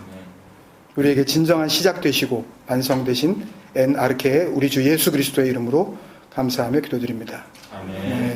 우리에게 진정한 시작 되시고 완성되신 엔 아르케의 우리 주 예수 그리스도의 이름으로 감사하며 기도드립니다. 아멘.